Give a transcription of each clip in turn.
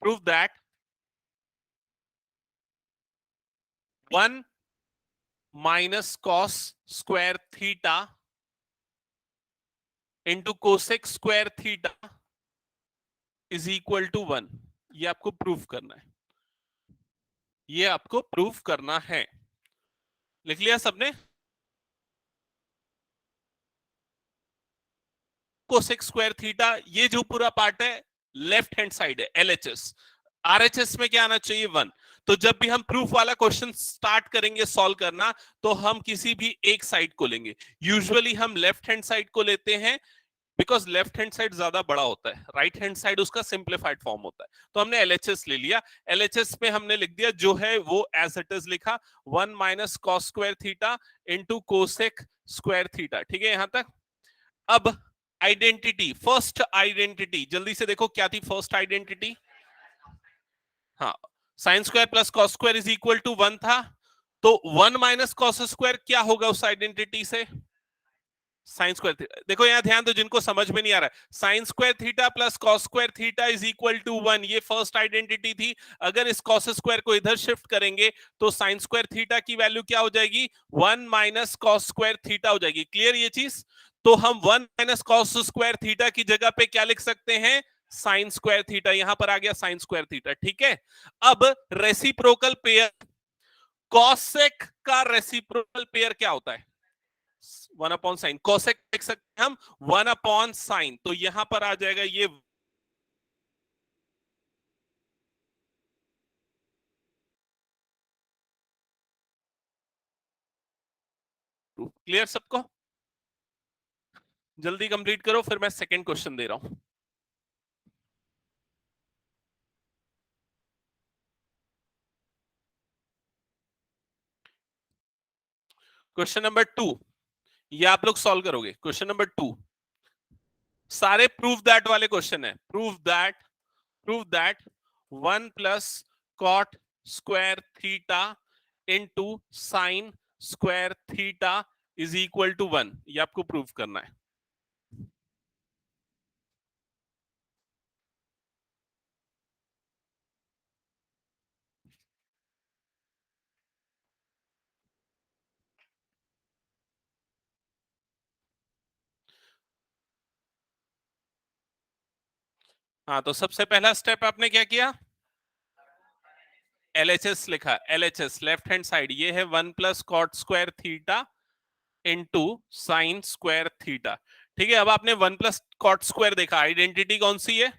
Prove that 1 minus cos square theta into cosec square theta is equal to 1। ये आपको proof करना है, ये आपको प्रूफ करना है। लिख लिया सबने? कोसेक स्क्वायर थीटा, ये जो पूरा पार्ट है लेफ्ट हैंड साइड है, एलएचएस। आरएचएस में क्या आना चाहिए? 1। तो जब भी हम प्रूफ वाला क्वेश्चन स्टार्ट करेंगे सॉल्व करना, तो हम किसी भी एक साइड को लेंगे। यूजुअली हम लेफ्ट हैंड साइड को लेते हैं, बिकॉज लेफ्ट हैंड साइड ज्यादा बड़ा होता है, राइट हैंड साइड उसका सिंप्लीफाइड फॉर्म होता है। तो हमने एलएचएस ले लिया, एलएचएस में हमने लिख दिया जो है वो एज इट इज लिखा, 1 minus cos square theta into cosec square theta. ठीक है यहां तक? अब आइडेंटिटी, फर्स्ट आइडेंटिटी जल्दी से देखो क्या थी फर्स्ट आइडेंटिटी? हाँ, sine square plus cos square is equal to 1 था। तो 1 माइनस कॉस स्क्वायर क्या होगा उस आइडेंटिटी से? Sign square theta. देखो यहां ध्यान दो जिनको समझ में नहीं आ रहा है, sine square theta plus cos square theta is equal to 1, ये फर्स्ट आइडेंटिटी थी। अगर इस कॉस स्क्वायर को इधर शिफ्ट करेंगे तो साइन स्क्वायर थीटा की वैल्यू क्या हो जाएगी? 1 माइनस कॉस स्क्वायर थीटा हो जाएगी। क्लियर ये चीज? तो हम 1 माइनस कॉस स्क्वायर थीटा की जगह पे क्या लिख सकते हैं? Sign square theta. यहां पर आ गया साइन स्क्वायर थीटा। ठीक है, अब रेसिप्रोकल पेयर, कॉसेक का रेसिप्रोकल पेयर क्या होता है? 1 अपॉन साइन। कोसेक देख सकते हैं हम 1 अपॉन साइन, तो यहां पर आ जाएगा ये। क्लियर सबको? जल्दी कंप्लीट करो, फिर मैं सेकंड क्वेश्चन दे रहा हूं। क्वेश्चन नंबर 2, ये आप लोग सॉल्व करोगे। क्वेश्चन नंबर 2 सारे प्रूव दैट वाले क्वेश्चन है। Prove that 1 plus cot square theta into sine square theta is equal to 1। ये आपको प्रूव करना है। हाँ, तो सबसे पहला स्टेप आपने क्या किया? एलएचएस लिखा, एलएचएस लेफ्ट हैंड साइड, ये है 1 plus cot square theta into sine square theta. ठीक है, अब आपने 1 प्लस कॉट स्क्वायर देखा, आइडेंटिटी कौन सी है?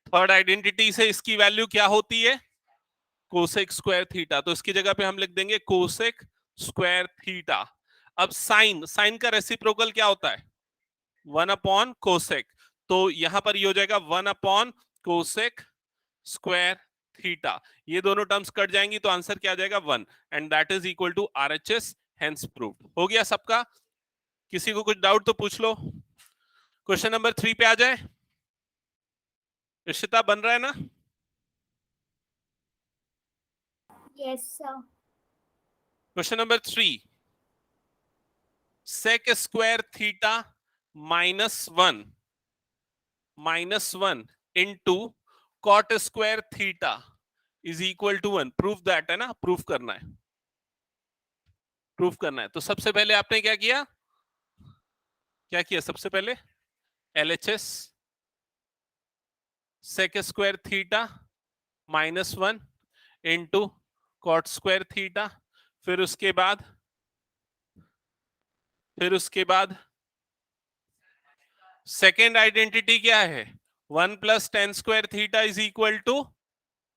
थर्ड आइडेंटिटी से इसकी वैल्यू क्या होती है? Cosec square theta. तो इसकी जगह पे हम लिख देंगे कोसेक स्क्वायर थीटा। अब साइन, साइन का रेसिप्रोकल क्या होता है? 1 अपॉन कोसेक। तो यहां पर ये हो जाएगा 1 अपॉन कोसेक स्क्वायर थीटा। ये दोनों टर्म्स कट जाएंगी तो आंसर क्या आ जाएगा? 1, and that is equal to RHS, hence proved. हो गया सबका? किसी को कुछ डाउट तो पूछ लो। क्वेश्चन नंबर 3 पे आ जाए। इशिता बन रहा है ना? Yes sir. Question number 3, sec square theta -1 into cot square theta is equal to 1। Proof that है ना, प्रूफ करना है, प्रूफ करना है। तो सबसे पहले आपने क्या किया? क्या किया सबसे पहले? LHS sec square theta -1 into cot square theta. फिर उसके बाद सेकेंड आइडेंटिटी क्या है? 1 plus tan square theta is equal to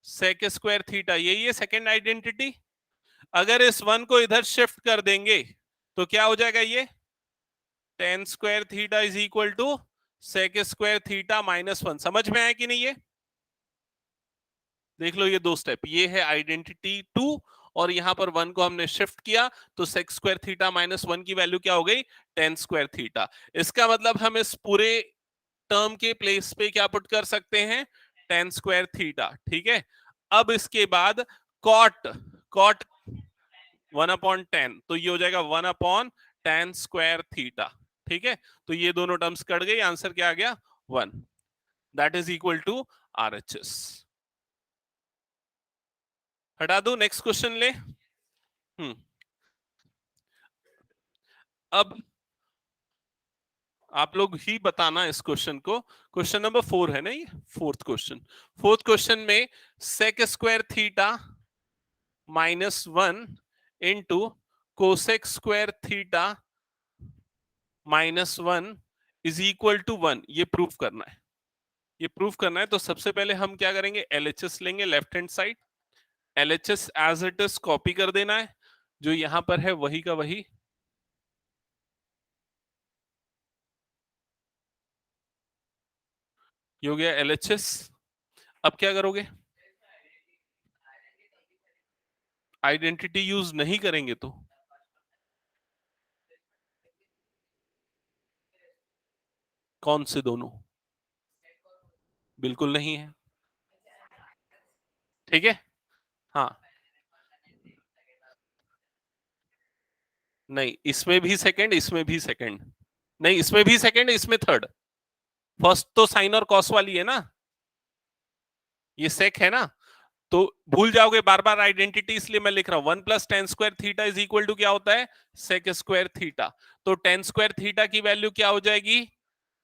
sec square theta. यही है सेकेंड आइडेंटिटी। अगर इस 1 को इधर शिफ्ट कर देंगे तो क्या हो जाएगा? ये tan square theta is equal to sec square theta -1। समझ में आया कि नहीं? ये देख लो, ये दो स्टेप, ये है आइडेंटिटी 2, और यहां पर 1 को हमने शिफ्ट किया तो सेक स्क्वायर थीटा -1 की वैल्यू क्या हो गई? Ten square theta. इसका मतलब हम इस पूरे टर्म के प्लेस पे क्या पुट कर सकते हैं? Ten square theta. ठीक है, अब इसके बाद कॉट, कॉट 1 अपॉन 10, तो ये हो जाएगा 1 अपॉन टेन स्क्वायर थीटा। ठीक है, तो ये दोनों टर्म्स कट गई, आंसर क्या आ गया? 1। That is equal to RHS। हटा दो, नेक्स्ट क्वेश्चन ले। अब आप लोग ही बताना इस क्वेश्चन को। क्वेश्चन नंबर 4 है ना ये, फोर्थ क्वेश्चन। फोर्थ क्वेश्चन में sec square theta -1 into cosec square theta -1 is equal to 1, ये प्रूफ करना है। ये प्रूफ करना है तो सबसे पहले हम क्या करेंगे, LHS लेंगे left hand side. LHS as it is copy कर देना है, जो यहां पर है वही का वही। ये हो गया LHS। अब क्या करोगे, आइडेंटिटी यूज नहीं करेंगे तो कौन से दोनों, बिल्कुल नहीं है। ठीक है, हाँ, नहीं इसमें भी सेकंड, इसमें भी सेकंड, नहीं इसमें भी सेकंड, इसमें थर्ड। फर्स्ट तो साइन और कॉस वाली है ना, ये सेक है ना, तो भूल जाओगे बार बार आइडेंटिटी, इसलिए मैं लिख रहा हूं 1 + tan² theta is equal to क्या होता है, सेक स्क्वायर थीटा। तो tan² थीटा की वैल्यू क्या हो जाएगी,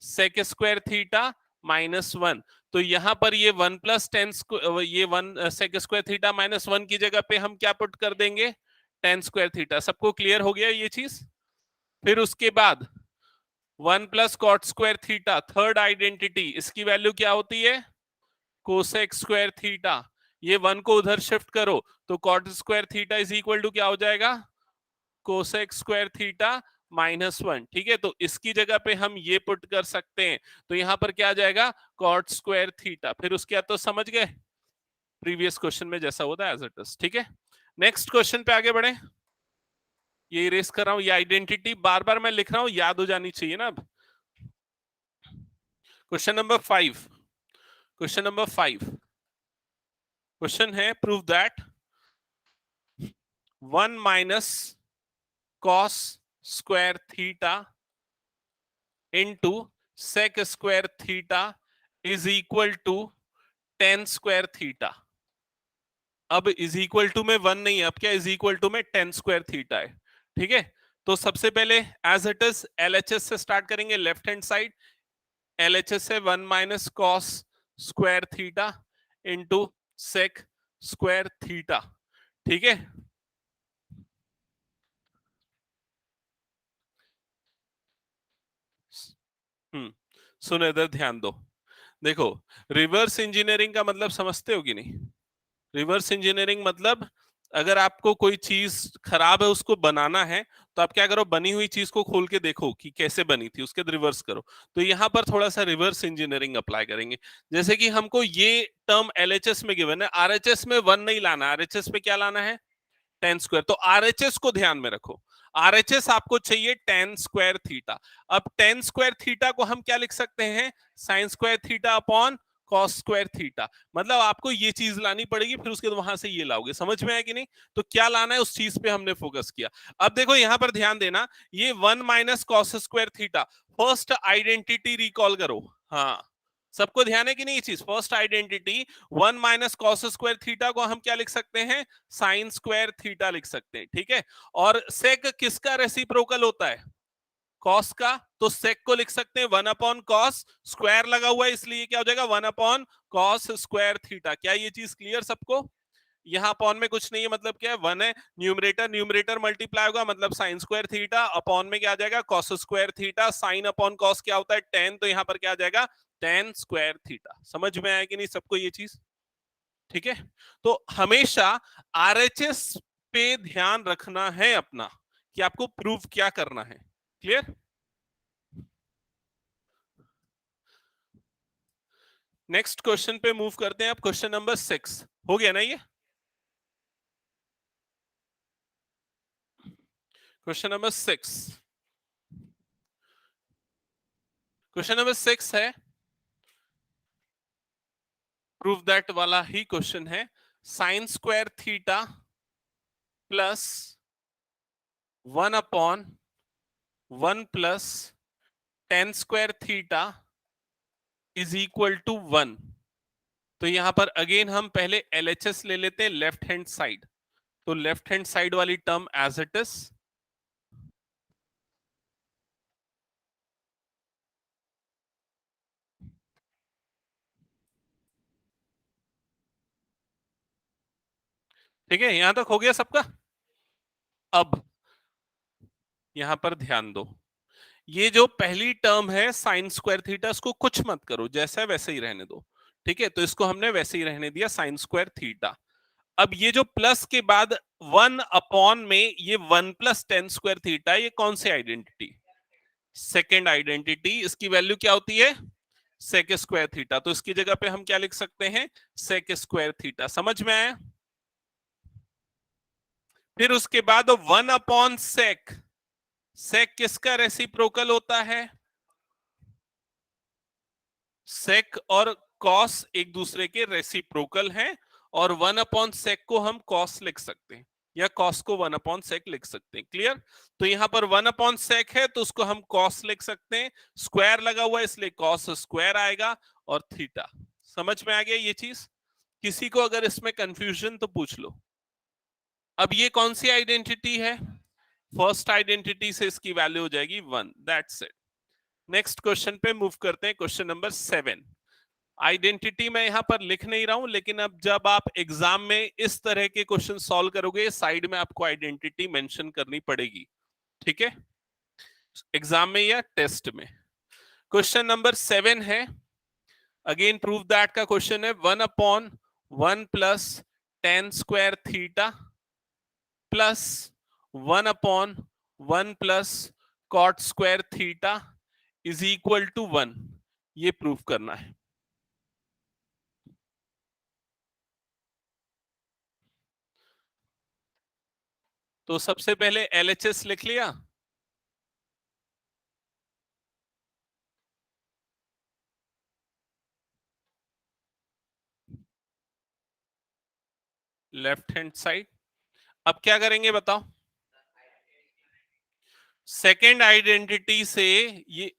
सेक स्क्वायर थीटा -1। तो यहां पर ये 1 + ये 1 सेक स्क्वायर थीटा -1 की जगह पे हम क्या पुट कर देंगे, tan² थीटा। सबको क्लियर हो गया ये चीज। फिर उसके बाद 1 + cot² थर्ड आइडेंटिटी, इसकी वैल्यू क्या होती है, कोसेक स्क्वायर थीटा। ये 1 को उधर शिफ्ट करो तो cot² theta is equal to क्या हो जाएगा, कोसेक स्क्वायर थीटा -1। ठीक है, तो इसकी जगह पे हम ये पुट कर सकते हैं, तो यहां पर क्या आ जाएगा, cot² थीटा। फिर उसके बाद तो समझ गए, प्रीवियस क्वेश्चन में जैसा होता है एज इट इज। ठीक है, नेक्स्ट क्वेश्चन पे आगे बढ़े। ये इरेज कर रहा हूं, ये आइडेंटिटी बार बार मैं लिख रहा हूं, याद हो जानी चाहिए ना। अब question number 5, question number 5 question है, prove that 1 - cos² theta into sec square theta is equal to tan² theta. अब इज इक्वल टू में 1 नहीं है, अब क्या इज इक्वल टू में tan² थीटा है। ठीक है, तो सबसे पहले एज इट इज LHS से स्टार्ट करेंगे लेफ्ट हैंड साइड। LHS है 1 - cos² theta into sec square theta. ठीक है, सुनो इधर ध्यान दो। देखो, रिवर्स इंजीनियरिंग का मतलब समझते हो कि नहीं। रिवर्स इंजीनियरिंग मतलब अगर आपको कोई चीज खराब है उसको बनाना है, तो आप क्या करो, बनी हुई चीज को खोल के देखो कि कैसे बनी थी, उसके रिवर्स करो। तो यहां पर थोड़ा सा रिवर्स इंजीनियरिंग अप्लाई करेंगे। जैसे कि हमको ये टर्म LHS में गिवन है, RHS में 1 नहीं लाना, RHS पे क्या लाना है, tan²। तो RHS को ध्यान में रखो, RHS आपको चाहिए tan² थीटा। अब tan² थीटा को हम क्या लिख सकते हैं, sin² theta upon cos² theta. मतलब आपको ये चीज लानी पड़ेगी, फिर उसके बाद वहां से ये लाओगे। समझ में आया कि नहीं, तो क्या लाना है उस चीज पे हमने फोकस किया। अब देखो यहां पर ध्यान देना, ये 1 - cos² theta, first identity recall करो। हाँ, सबको ध्यान है कि नहीं ये चीज, फर्स्ट आइडेंटिटी 1 - cos² थीटा को हम क्या लिख सकते हैं, sin² थीटा लिख सकते हैं। ठीक है, और सेक किसका रेसिप्रोकल होता है, कॉस का, तो सेक को लिख सकते हैं 1/cos, स्क्वायर लगा हुआ है इसलिए क्या हो जाएगा 1/cos² थीटा। क्या ये चीज क्लियर सबको, यहाँ अपॉन में कुछ नहीं है, मतलब क्या है 1 है, न्यूमरेटर न्यूमरेटर मल्टीप्लाई होगा, मतलब sin² थीटा, अपॉन में क्या आ जाएगा cos² theta, sign upon cos क्या होता है tan, तो यहाँ पर क्या आ जाएगा tan² थीटा। समझ में आया कि नहीं सबको ये चीज। ठीक है, तो हमेशा RHS पे ध्यान रखना है अपना, कि आपको प्रूव क्या करना है। क्लियर, नेक्स्ट क्वेश्चन पे मूव करते हैं। अब क्वेश्चन नंबर 6 हो गया ना ये, क्वेश्चन नंबर 6, क्वेश्चन नंबर 6 है, प्रूव दैट वाला ही क्वेश्चन है। sin² थीटा प्लस 1/1 प्लस tan² theta is equal to 1। तो यहां पर अगेन हम पहले LHS ले लेते हैं लेफ्ट हैंड साइड। तो लेफ्ट हैंड साइड वाली टर्म एज इट इज, ठीक है, यहां तक हो गया सबका। अब यहां पर ध्यान दो, ये जो पहली टर्म है साइन स्क्वायर थीटा, इसको कुछ मत करो, जैसा है वैसे ही रहने दो। ठीक है, तो इसको हमने वैसे ही रहने दिया साइन स्क्वायर थीटा। अब ये जो प्लस के बाद 1 अपॉन में ये 1 + tan² थीटा, ये कौन सी आइडेंटिटी? Second identity. इसकी वैल्यू क्या होती है? Sec square theta. तो इसकी जगह पे हम क्या लिख सकते हैं? Sec square theta. समझ में आया? फिर उसके बाद 1/सेक, सेक किसका रेसिप्रोकल होता है? सेक और कॉस एक दूसरे के रेसिप्रोकल हैं, और 1/सेक को हम कॉस लिख सकते हैं, या कॉस को 1/सेक लिख सकते हैं। क्लियर? तो यहां पर 1/सेक है तो उसको हम कॉस लिख सकते हैं, स्क्वायर लगा हुआ है इसलिए कॉस स्क्वायर आएगा, और थीटा। समझ में आ गया ये चीज? किसी को अगर इसमें कंफ्यूजन तो पूछ लो। अब ये कौन सी आइडेंटिटी है? फर्स्ट आइडेंटिटी से इसकी वैल्यू हो जाएगी 1। That's it. नेक्स्ट क्वेश्चन पे मूव करते हैं, क्वेश्चन नंबर 7। आइडेंटिटी मैं यहां पर लिख नहीं रहा हूं, लेकिन अब जब आप एग्जाम में इस तरह के क्वेश्चन सॉल्व करोगे, साइड में आपको आइडेंटिटी मेंशन करनी पड़ेगी। ठीक है, एग्जाम में या टेस्ट में। क्वेश्चन नंबर 7 है, अगेन प्रूव दैट का क्वेश्चन है। 1/1 + tan² theta plus 1/1 + cot² theta is equal to 1, ये प्रूव करना है। तो सबसे पहले LHS लिख लिया। Left hand side. अब क्या करेंगे बताओ? सेकेंड आइडेंटिटी से ये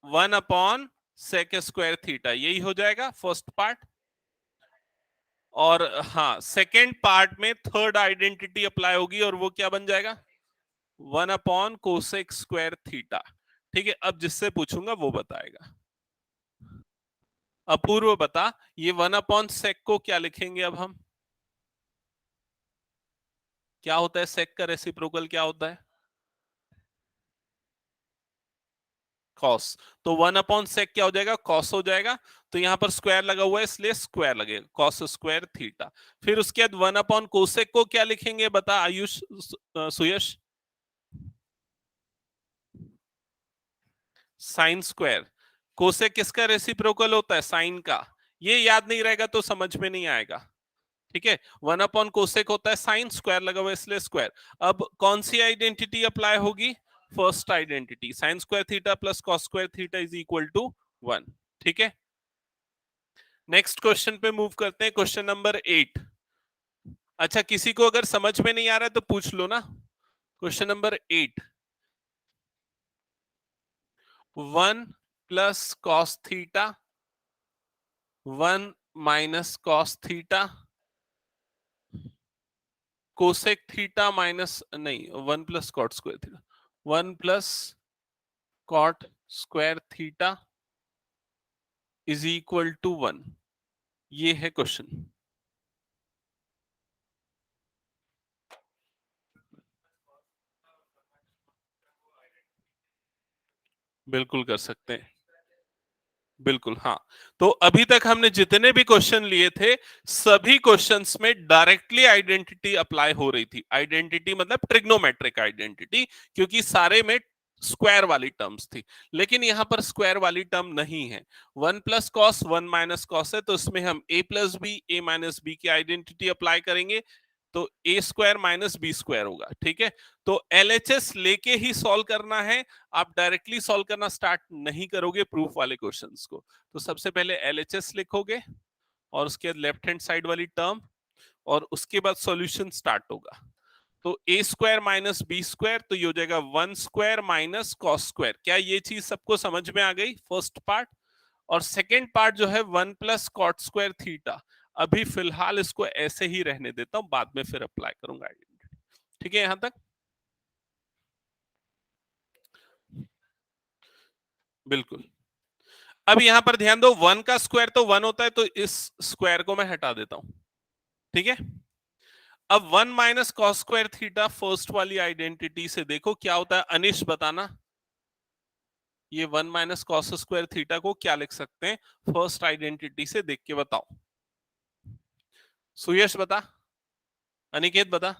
1/सेक² थीटा, यही हो जाएगा फर्स्ट पार्ट। और हाँ, सेकेंड पार्ट में थर्ड आइडेंटिटी अप्लाई होगी, और वो क्या बन जाएगा? 1/कोसेक² थीटा। ठीक है, अब जिससे पूछूंगा वो बताएगा। अपूर्व बता, ये 1/सेक को क्या लिखेंगे अब हम? क्या होता है सेक का रेसिप्रोकल, क्या होता है? कॉस। तो 1/सेक क्या हो जाएगा? कॉस हो जाएगा। तो यहां पर स्क्वायर लगा हुआ है इसलिए स्क्वायर लगेगा, कॉस स्क्वायर थीटा। फिर उसके बाद 1/कोसेक को क्या लिखेंगे बता Ayush, Suyash? Sine square. Cosec किसका रेसिप्रोकल होता है? साइन का। ये याद नहीं रहेगा तो समझ में नहीं आएगा। ठीक है, 1/कोसेक होता है साइन, स्क्वायर लगा हुआ इसलिए स्क्वायर। अब कौन सी आइडेंटिटी अप्लाई होगी? First identity, sine square theta plus cos square theta is equal to 1। ठीक है, नेक्स्ट क्वेश्चन पे मूव करते हैं, क्वेश्चन नंबर 8। अच्छा, किसी को अगर समझ में नहीं आ रहा है तो पूछ लो ना। Question number 8, 1 + cos theta 1 - cos theta cosec theta minus, नहीं, 1 + cot² theta, 1 + cot² theta is equal to 1। ये है क्वेश्चन। बिल्कुल कर सकते हैं, बिल्कुल। हाँ, तो अभी तक हमने जितने भी क्वेश्चन लिए थे, सभी क्वेश्चंस में डायरेक्टली आइडेंटिटी अप्लाई हो रही थी। आइडेंटिटी मतलब ट्रिग्नोमेट्रिक आइडेंटिटी, क्योंकि सारे में स्क्वायर वाली टर्म्स थी। लेकिन यहां पर स्क्वायर वाली टर्म नहीं है। 1 + cos 1 - cos है, तो इसमें हम a+b a-b की आइडेंटिटी अप्लाई करेंगे, तो a² - b² होगा। ठीक है, तो LHS लेके ही सॉल्व करना है, आप डायरेक्टली सॉल्व करना स्टार्ट नहीं करोगे प्रूफ वाले क्वेश्चंस को। तो सबसे पहले LHS लिखोगे, और उसके बाद लेफ्ट हैंड साइड वाली टर्म, और उसके बाद सॉल्यूशन स्टार्ट होगा। तो a² - b², तो ये हो जाएगा 1² - cos²। क्या ये चीज सबको समझ में आ गई? First part. और सेकेंड पार्ट जो है 1 प्लस कॉट स्क्वायर थीटा, अभी फिलहाल इसको ऐसे ही रहने देता हूं, बाद में फिर अप्लाई करूंगा आइडेंटिटी। ठीक है यहां तक? बिल्कुल। अब यहां पर ध्यान दो, 1 का स्क्वायर तो 1 होता है, तो इस स्क्वायर को मैं हटा देता हूं। ठीक है, अब 1 minus cos square theta first वाली आइडेंटिटी से देखो क्या होता है। अनिश बताना, ये 1 माइनस कॉस स्क्वायर थीटा को क्या लिख सकते हैं फर्स्ट आइडेंटिटी से, देख के बताओ। सुयश बता, अनिकेत बता।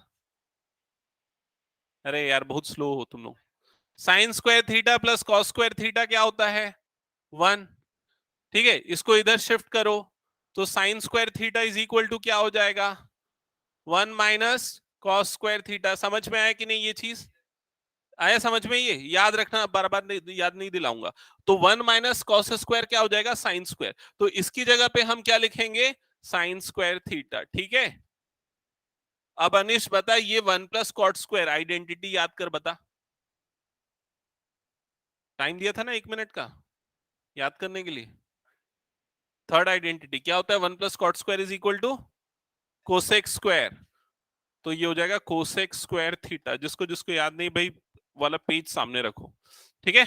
अरे यार बहुत स्लो हो तुम लोग। Sign square theta plus cos square theta क्या होता है? 1। ठीक है, इसको इधर शिफ्ट करो तो sine square theta is equal to क्या हो जाएगा? 1 माइनस कॉस स्क्वायर थीटा। समझ में आया कि नहीं ये चीज? आया समझ में? ये याद रखना, बार बार याद नहीं दिलाऊंगा। तो 1 माइनस कॉस स्क्वायर क्या हो जाएगा? Sine square. तो इसकी जगह पे हम क्या लिखेंगे? Sign square theta. ठीक है, अब अनिश बता, ये 1 प्लस कॉट स्क्वायर आइडेंटिटी याद कर बता। टाइम दिया था ना 1 मिनट का याद करने के लिए। थर्ड आइडेंटिटी क्या होता है? 1 plus cot square is equal to cosec square. तो ये हो जाएगा कोसेक स्क्वायर थीटा। जिसको जिसको याद नहीं भाई, वाला पेज सामने रखो। ठीक है,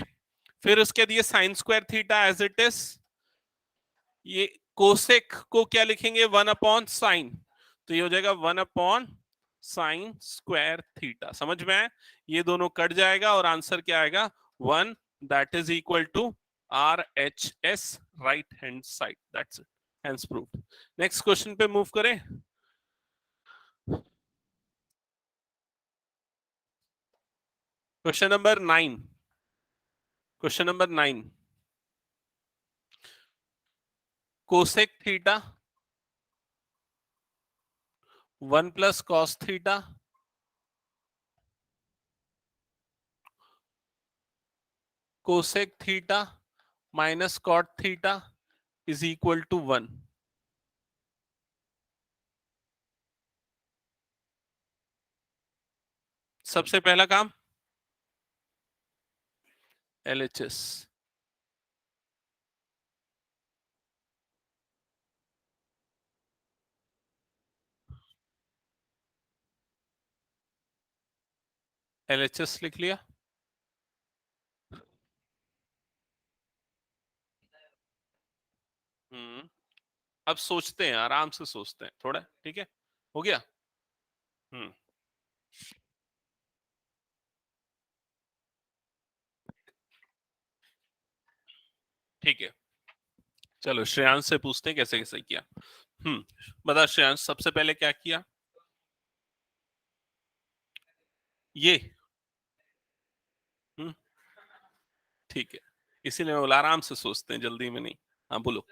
फिर उसके दिए sine square theta as it is. ये कोसेक को क्या लिखेंगे? 1 अपॉन साइन। तो ये हो जाएगा 1 अपॉन साइन स्क्वायर थीटा। समझ में आया? ये दोनों कट जाएगा और आंसर क्या आएगा? 1, that is equal to RHS, right hand side. That's it, hence proved. Next question पे मूव करें। Question number 9। Question number 9, cosec theta 1 plus cos theta cosec theta minus cot theta is equal to 1। सबसे पहला काम LHS। LHS लिख लिया। अब सोचते हैं, आराम से सोचते हैं थोड़ा। ठीक है, हो गया। हम्म ठीक है, चलो श्रेयांश से पूछते हैं कैसे कैसे किया। बता श्रेयांश, सबसे पहले क्या किया? ये हम्म ठीक है, इसीलिए मैं बोला आराम से सोचते हैं, जल्दी में नहीं। हाँ बोलो।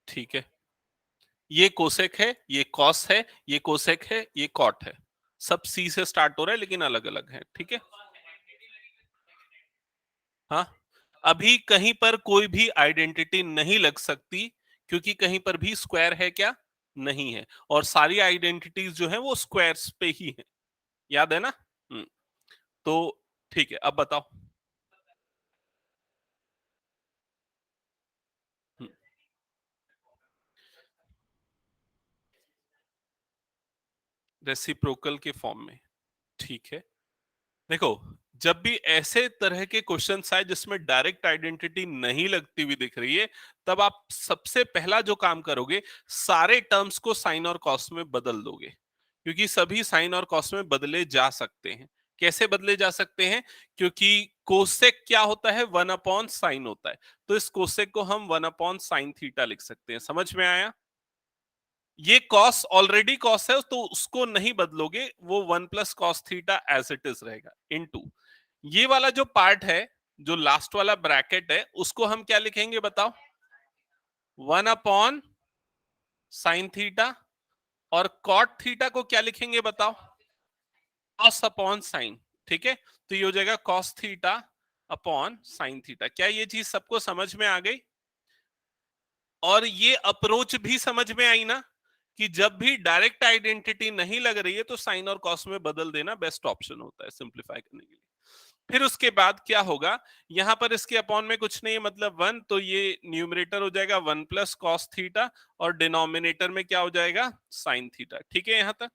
ठीक है, ये कोसेक है, ये कॉस है, ये कोसेक है, ये कॉट है। सब सी से स्टार्ट हो रहा है लेकिन अलग अलग है। ठीक है, हाँ, अभी कहीं पर कोई भी आइडेंटिटी नहीं लग सकती क्योंकि कहीं पर भी स्क्वायर है क्या? नहीं है। और सारी आइडेंटिटीज जो है वो स्क्वायर्स पे ही है, याद है ना? तो ठीक है, अब बताओ। रेसिप्रोकल के फॉर्म में। ठीक है, देखो, जब भी ऐसे तरह के क्वेश्चंस आए जिसमें डायरेक्ट आइडेंटिटी नहीं लगती हुई दिख रही है, तब आप सबसे पहला जो काम करोगे, सारे टर्म्स को साइन और कॉस में बदल दोगे, क्योंकि सभी साइन और कॉस में बदले जा सकते हैं। कैसे बदले जा सकते हैं? क्योंकि कोसेक क्या होता है? 1 अपॉन साइन होता है। तो इस कोसेक को हम 1 अपॉन साइन थीटा लिख सकते हैं। समझ में आया? ये कॉस ऑलरेडी कॉस है तो उसको नहीं बदलोगे, वो 1 plus cos theta as it is रहेगा इनटू ये वाला जो पार्ट है, जो लास्ट वाला ब्रैकेट है, उसको हम क्या लिखेंगे बताओ? 1 अपॉन साइन थीटा। और कॉट थीटा को क्या लिखेंगे बताओ? Cos upon sign. ठीक है, तो ये हो जाएगा cos theta upon sine theta. क्या ये चीज सबको समझ में आ गई? और ये अप्रोच भी समझ में आई ना, कि जब भी डायरेक्ट आइडेंटिटी नहीं लग रही है तो साइन और कॉस में बदल देना बेस्ट ऑप्शन होता है सिंपलीफाई करने के लिए। फिर उसके बाद क्या होगा, यहां पर इसके अपॉन में कुछ नहीं है मतलब 1, तो ये न्यूमरेटर हो जाएगा 1 प्लस कॉस थीटा और डिनोमिनेटर में क्या हो जाएगा साइन थीटा। ठीक है यहां तक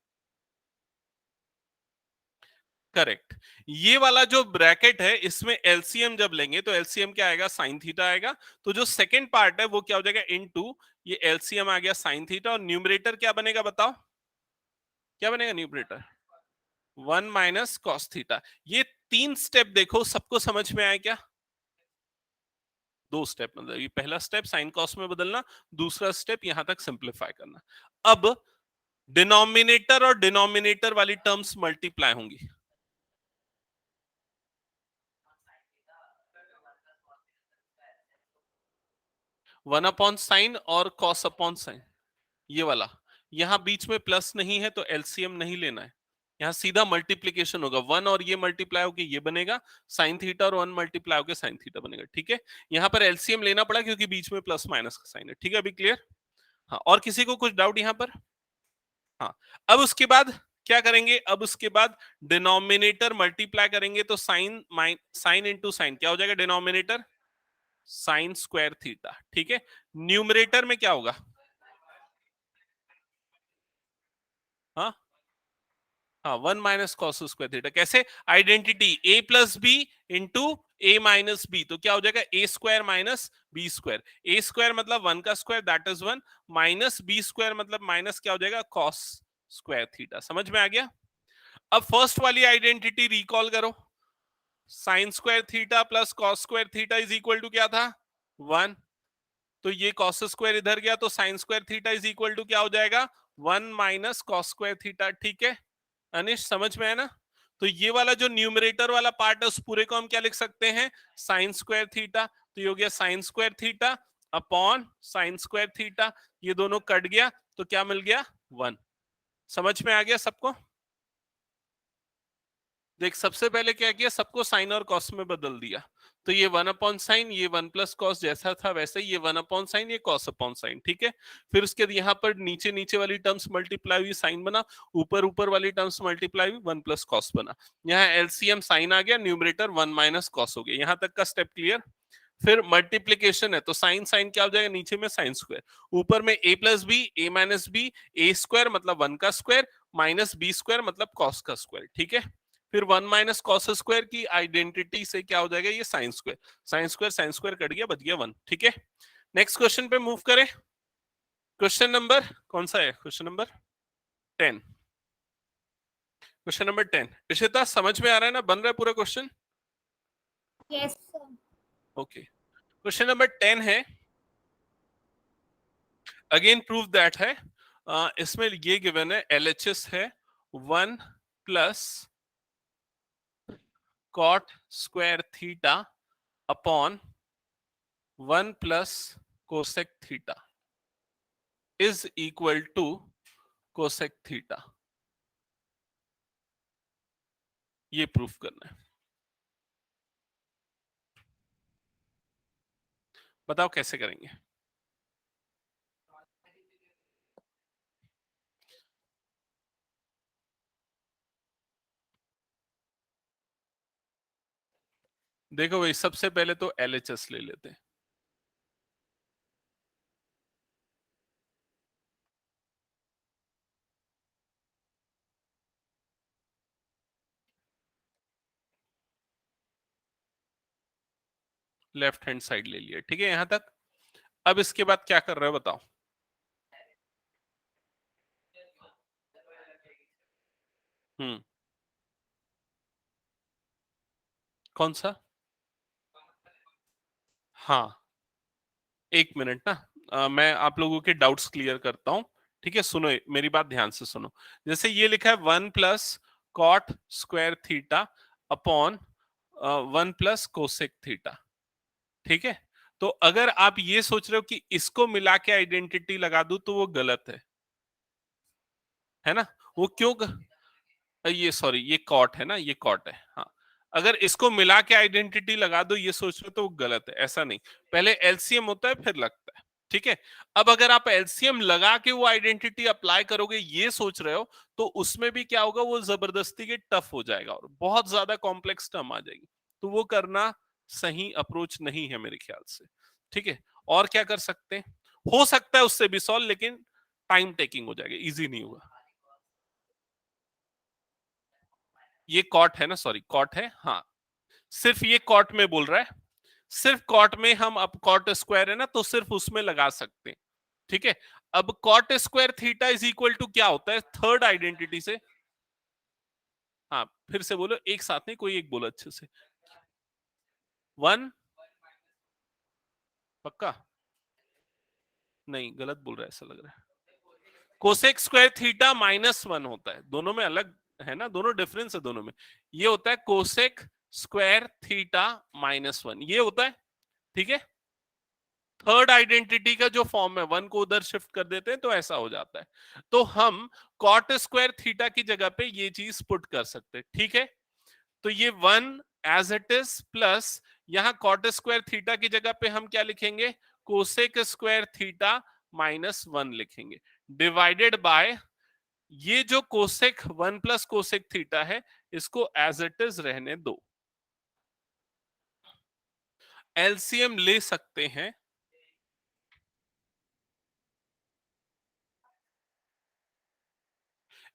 करेक्ट। ये वाला जो ब्रैकेट है इसमें एलसीएम जब लेंगे तो एलसीएम क्या आएगा साइन थीटा आएगा। तो जो सेकंड पार्ट है वो क्या हो जाएगा इनटू ये एलसीएम आ गया साइन थीटा और न्यूमरेटर क्या बनेगा बताओ, क्या बनेगा न्यूमरेटर 1 माइनस कॉस थीटा। ये 3 स्टेप देखो सबको समझ में आया क्या? 2 स्टेप मतलब ये पहला स्टेप साइन कॉस में बदलना, दूसरा स्टेप यहां तक सिंप्लीफाई करना। अब डिनोमिनेटर और डिनोमिनेटर वाली टर्म्स मल्टीप्लाई होंगी। 1 अपॉन साइन और कॉस अपॉन साइन ये वाला, यहां बीच में प्लस नहीं है तो एलसीएम नहीं लेना है, यहां सीधा मल्टीप्लीकेशन होगा। 1 और ये मल्टीप्लाई होके ये बनेगा साइन थीटा और 1 मल्टीप्लाई होके साइन थीटा बनेगा। ठीक है, यहां पर एलसीएम लेना पड़ा क्योंकि बीच में प्लस माइनस का साइन है। ठीक है अभी क्लियर? हाँ, और किसी को कुछ डाउट यहां पर? हाँ, अब उसके बाद क्या करेंगे, अब उसके बाद डिनोमिनेटर मल्टीप्लाई करेंगे तो साइन साइन इंटू साइन क्या हो जाएगा डिनोमिनेटर साइन स्क्वायर थीटा। ठीक है, न्यूमरेटर में क्या होगा? हाँ हाँ 1 माइनस कॉस स्क्वायर थीटा। कैसे? Identity A plus B into A minus B, तो क्या हो जाएगा A square minus B square. A square मतलब 1 का square that is 1 minus B square मतलब माइनस क्या हो जाएगा कॉस स्क्वायर थीटा। समझ में आ गया? अब फर्स्ट वाली आइडेंटिटी रिकॉल करो, sine square theta plus cos square theta is equal to क्या था 1, तो ये कॉस स्क्वायर इधर गया तो sine square theta is equal to क्या हो जाएगा 1 माइनस कॉस स्क्वायर थीटा। ठीक है अनिश समझ में है ना? तो ये वाला जो न्यूमरेटर वाला पार्ट है उस पूरे को हम क्या लिख सकते हैं साइन स्क्वायर थीटा, तो ये हो गया sine square theta upon sine square theta, ये दोनों कट गया तो क्या मिल गया 1। समझ में आ गया सबको? देख सबसे पहले क्या किया, सबको साइन और कॉस में बदल दिया, तो ये 1 अपॉन साइन ये 1 प्लस कॉस जैसा था वैसे ही ये 1 अपॉन साइन ये कॉस अपॉन साइन। ठीक है, फिर उसके बाद यहाँ पर नीचे नीचे वाली टर्म्स मल्टीप्लाई हुई साइन बना, ऊपर ऊपर वाली टर्म्स मल्टीप्लाई हुई 1 प्लस कॉस बना। यहाँ एलसीएम साइन आ गया, न्यूमरेटर 1 माइनस कॉस हो गया। यहाँ तक का स्टेप क्लियर? फिर मल्टीप्लीकेशन है तो साइन साइन क्या हो जाएगा नीचे में साइन स्क्वायर, ऊपर में ए प्लस बी ए माइनस बी, ए स्क्वायर मतलब 1 का स्क्वायर माइनस बी स्क्वायर मतलब कॉस का स्क्वायर। ठीक है, फिर 1 माइनस कॉस स्क्वायर की आइडेंटिटी से क्या हो जाएगा ये sign square, sine square cut गया बच गया 1। ठीक है, नेक्स्ट क्वेश्चन पे मूव करें। क्वेश्चन नंबर कौन सा है? Question number 10। Question number 10 Ishita समझ में आ रहा है ना, बन रहा है पूरा question? Yes, sir. Okay, question number 10 है अगेन प्रूव दैट है। इसमें ये गिवन है एलएचएस है 1 plus cot square theta upon 1 plus cosec theta is equal to cosec theta. ये प्रूफ करना है, बताओ कैसे करेंगे? देखो भाई सबसे पहले तो एलएचएस ले लेते हैं। लेफ्ट हैंड साइड ले लिया, ठीक है यहां तक। अब इसके बाद क्या कर रहे हो बताओ? हम्म, कौन सा? हाँ एक मिनट ना, मैं आप लोगों के डाउट्स क्लियर करता हूं। ठीक है सुनो मेरी बात ध्यान से सुनो। जैसे ये लिखा है 1 plus cot square theta upon 1 plus cosec theta. ठीक है, तो अगर आप ये सोच रहे हो कि इसको मिला के आइडेंटिटी लगा दूं तो वो गलत है ना? वो क्यों ये सॉरी ये कॉट है ना, ये कॉट है हाँ। अगर इसको मिला के आइडेंटिटी लगा दो ये सोच रहे हो तो वो गलत है, ऐसा नहीं, पहले एलसीएम होता है फिर लगता है। ठीक है, अब अगर आप एलसीएम लगा के वो आइडेंटिटी अप्लाई करोगे ये सोच रहे हो तो उसमें भी क्या होगा वो जबरदस्ती के टफ हो जाएगा और बहुत ज्यादा कॉम्प्लेक्स टर्म आ जाएगी। तो वो करना सही अप्रोच नहीं है मेरे ख्याल से। ठीक है, और क्या कर सकते हैं? हो सकता है उससे भी सॉल्व, लेकिन टाइम टेकिंग हो जाएगा, इजी नहीं होगा। ये कॉट है ना, सॉरी कॉट है, हाँ सिर्फ ये कॉट में बोल रहा है, सिर्फ कॉट में हम, अब कॉट स्क्वायर है ना तो सिर्फ उसमें लगा सकते हैं। ठीक है, अब cot square theta is equal to क्या होता है थर्ड आइडेंटिटी से? हाँ फिर से बोलो, एक साथ नहीं, कोई एक बोलो अच्छे से। 1, पक्का? नहीं, गलत बोल रहा है ऐसा लग रहा है। कोसेक स्क्वायर थीटा -1 होता है, दोनों में अलग है ना, दोनों डिफरेंस है दोनों में। ये होता है कोसेक स्क्वायर थीटा -1, ये होता है। ठीक है, थर्ड आइडेंटिटी का जो फॉर्म है, 1 को उधर शिफ्ट कर देते हैं तो ऐसा हो जाता है। तो हम कॉट स्क्वायर थीटा की जगह पे ये चीज पुट कर सकते हैं। ठीक है, तो ये 1 एज इट इज प्लस यहां कॉट स्क्वायर थीटा की जगह पे हम क्या लिखेंगे? कोसेक स्क्वायर थीटा -1 लिखेंगे, डिवाइडेड बाय ये जो कोसेक 1 प्लस कोसेक थीटा है, इसको एज इट इज रहने दो। एलसीएम ले सकते हैं,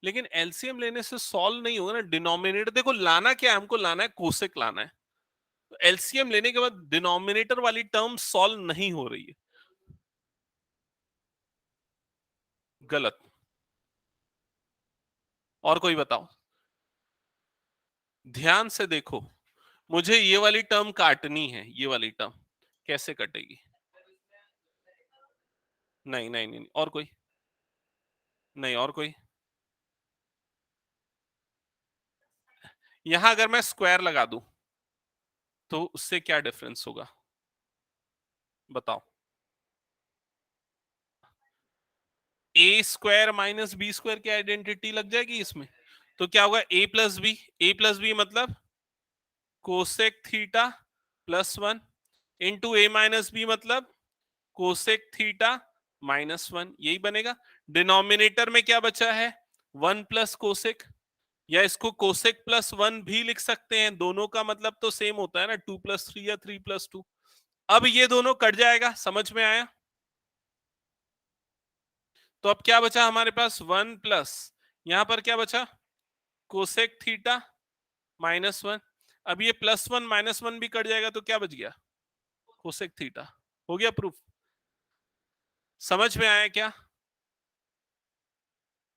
लेकिन एलसीएम लेने से सॉल्व नहीं होगा ना। डिनोमिनेटर देखो, लाना क्या है हमको, लाना है कोसेक लाना है। तो एलसीएम लेने के बाद डिनोमिनेटर वाली टर्म सॉल्व नहीं हो रही है, गलत। और कोई बताओ, ध्यान से देखो, मुझे ये वाली टर्म काटनी है, ये वाली टर्म कैसे कटेगी? नहीं नहीं नहीं, और कोई? नहीं, और कोई? यहां अगर मैं स्क्वायर लगा दूं तो उससे क्या डिफरेंस होगा, बताओ? ए स्क्वायर माइनस बी स्क्वायर की आइडेंटिटी लग जाएगी इसमें, तो क्या होगा? ए प्लस बी, ए प्लस बी मतलब cosec theta +1 into A minus B मतलब कोसेक थीटा -1, यही बनेगा। डिनोमिनेटर में क्या बचा है? 1 प्लस कोसेक, या इसको कोसेक +1 भी लिख सकते हैं, दोनों का मतलब तो सेम होता है ना, 2 + 3 या 3 + 2। अब ये दोनों कट जाएगा, समझ में आया? तो अब क्या बचा हमारे पास? 1 प्लस, यहां पर क्या बचा? Cosec theta -1। अब ये +1 -1 भी कट जाएगा तो क्या बच गया? Cosec theta. हो गया प्रूफ? समझ में आया क्या?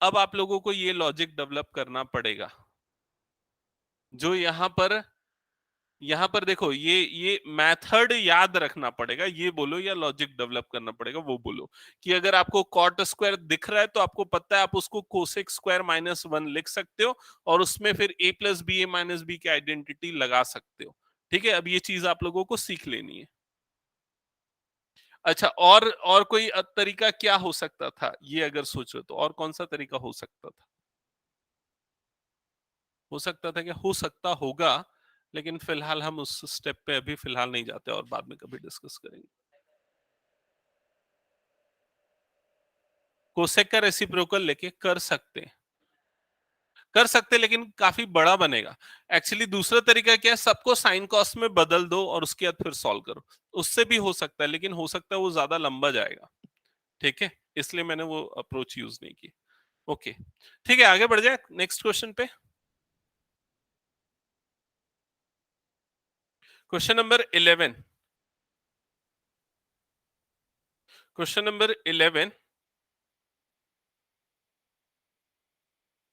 अब आप लोगों को ये लॉजिक डेवलप करना पड़ेगा, जो यहां पर देखो, ये मेथड याद रखना पड़ेगा। ये बोलो, या लॉजिक डेवलप करना पड़ेगा, वो बोलो। कि अगर आपको कॉट स्क्वायर दिख रहा है तो आपको पता है आप उसको कोसेक स्क्वायर -1 लिख सकते हो, और उसमें फिर a plus B, a minus B की आइडेंटिटी लगा सकते हो। ठीक है, अब ये चीज आप लोगों को सीख लेनी है। अच्छा, और कोई तरीका क्या हो सकता था, ये अगर सोचो तो और कौन सा तरीका हो सकता था? हो सकता था क्या? हो सकता होगा, लेकिन फिलहाल हम उस स्टेप पे अभी फिलहाल नहीं जाते, और बाद में कभी डिस्कस करेंगे। कोसेक का रेसिप्रोकल लेके कर सकते हैं, कर सकते, लेकिन काफी बड़ा बनेगा। एक्चुअली दूसरा तरीका क्या है, सबको साइन कॉस में बदल दो और उसके बाद फिर सॉल्व करो। उससे भी हो सकता है, लेकिन हो सकता है वो ज्यादा लंबा जाएगा। ठीक है, इसलिए मैंने वो अप्रोच यूज नहीं की। ओके, ठीक है, आगे बढ़ जाए नेक्स्ट क्वेश्चन पे। Question number 11। Question number 11,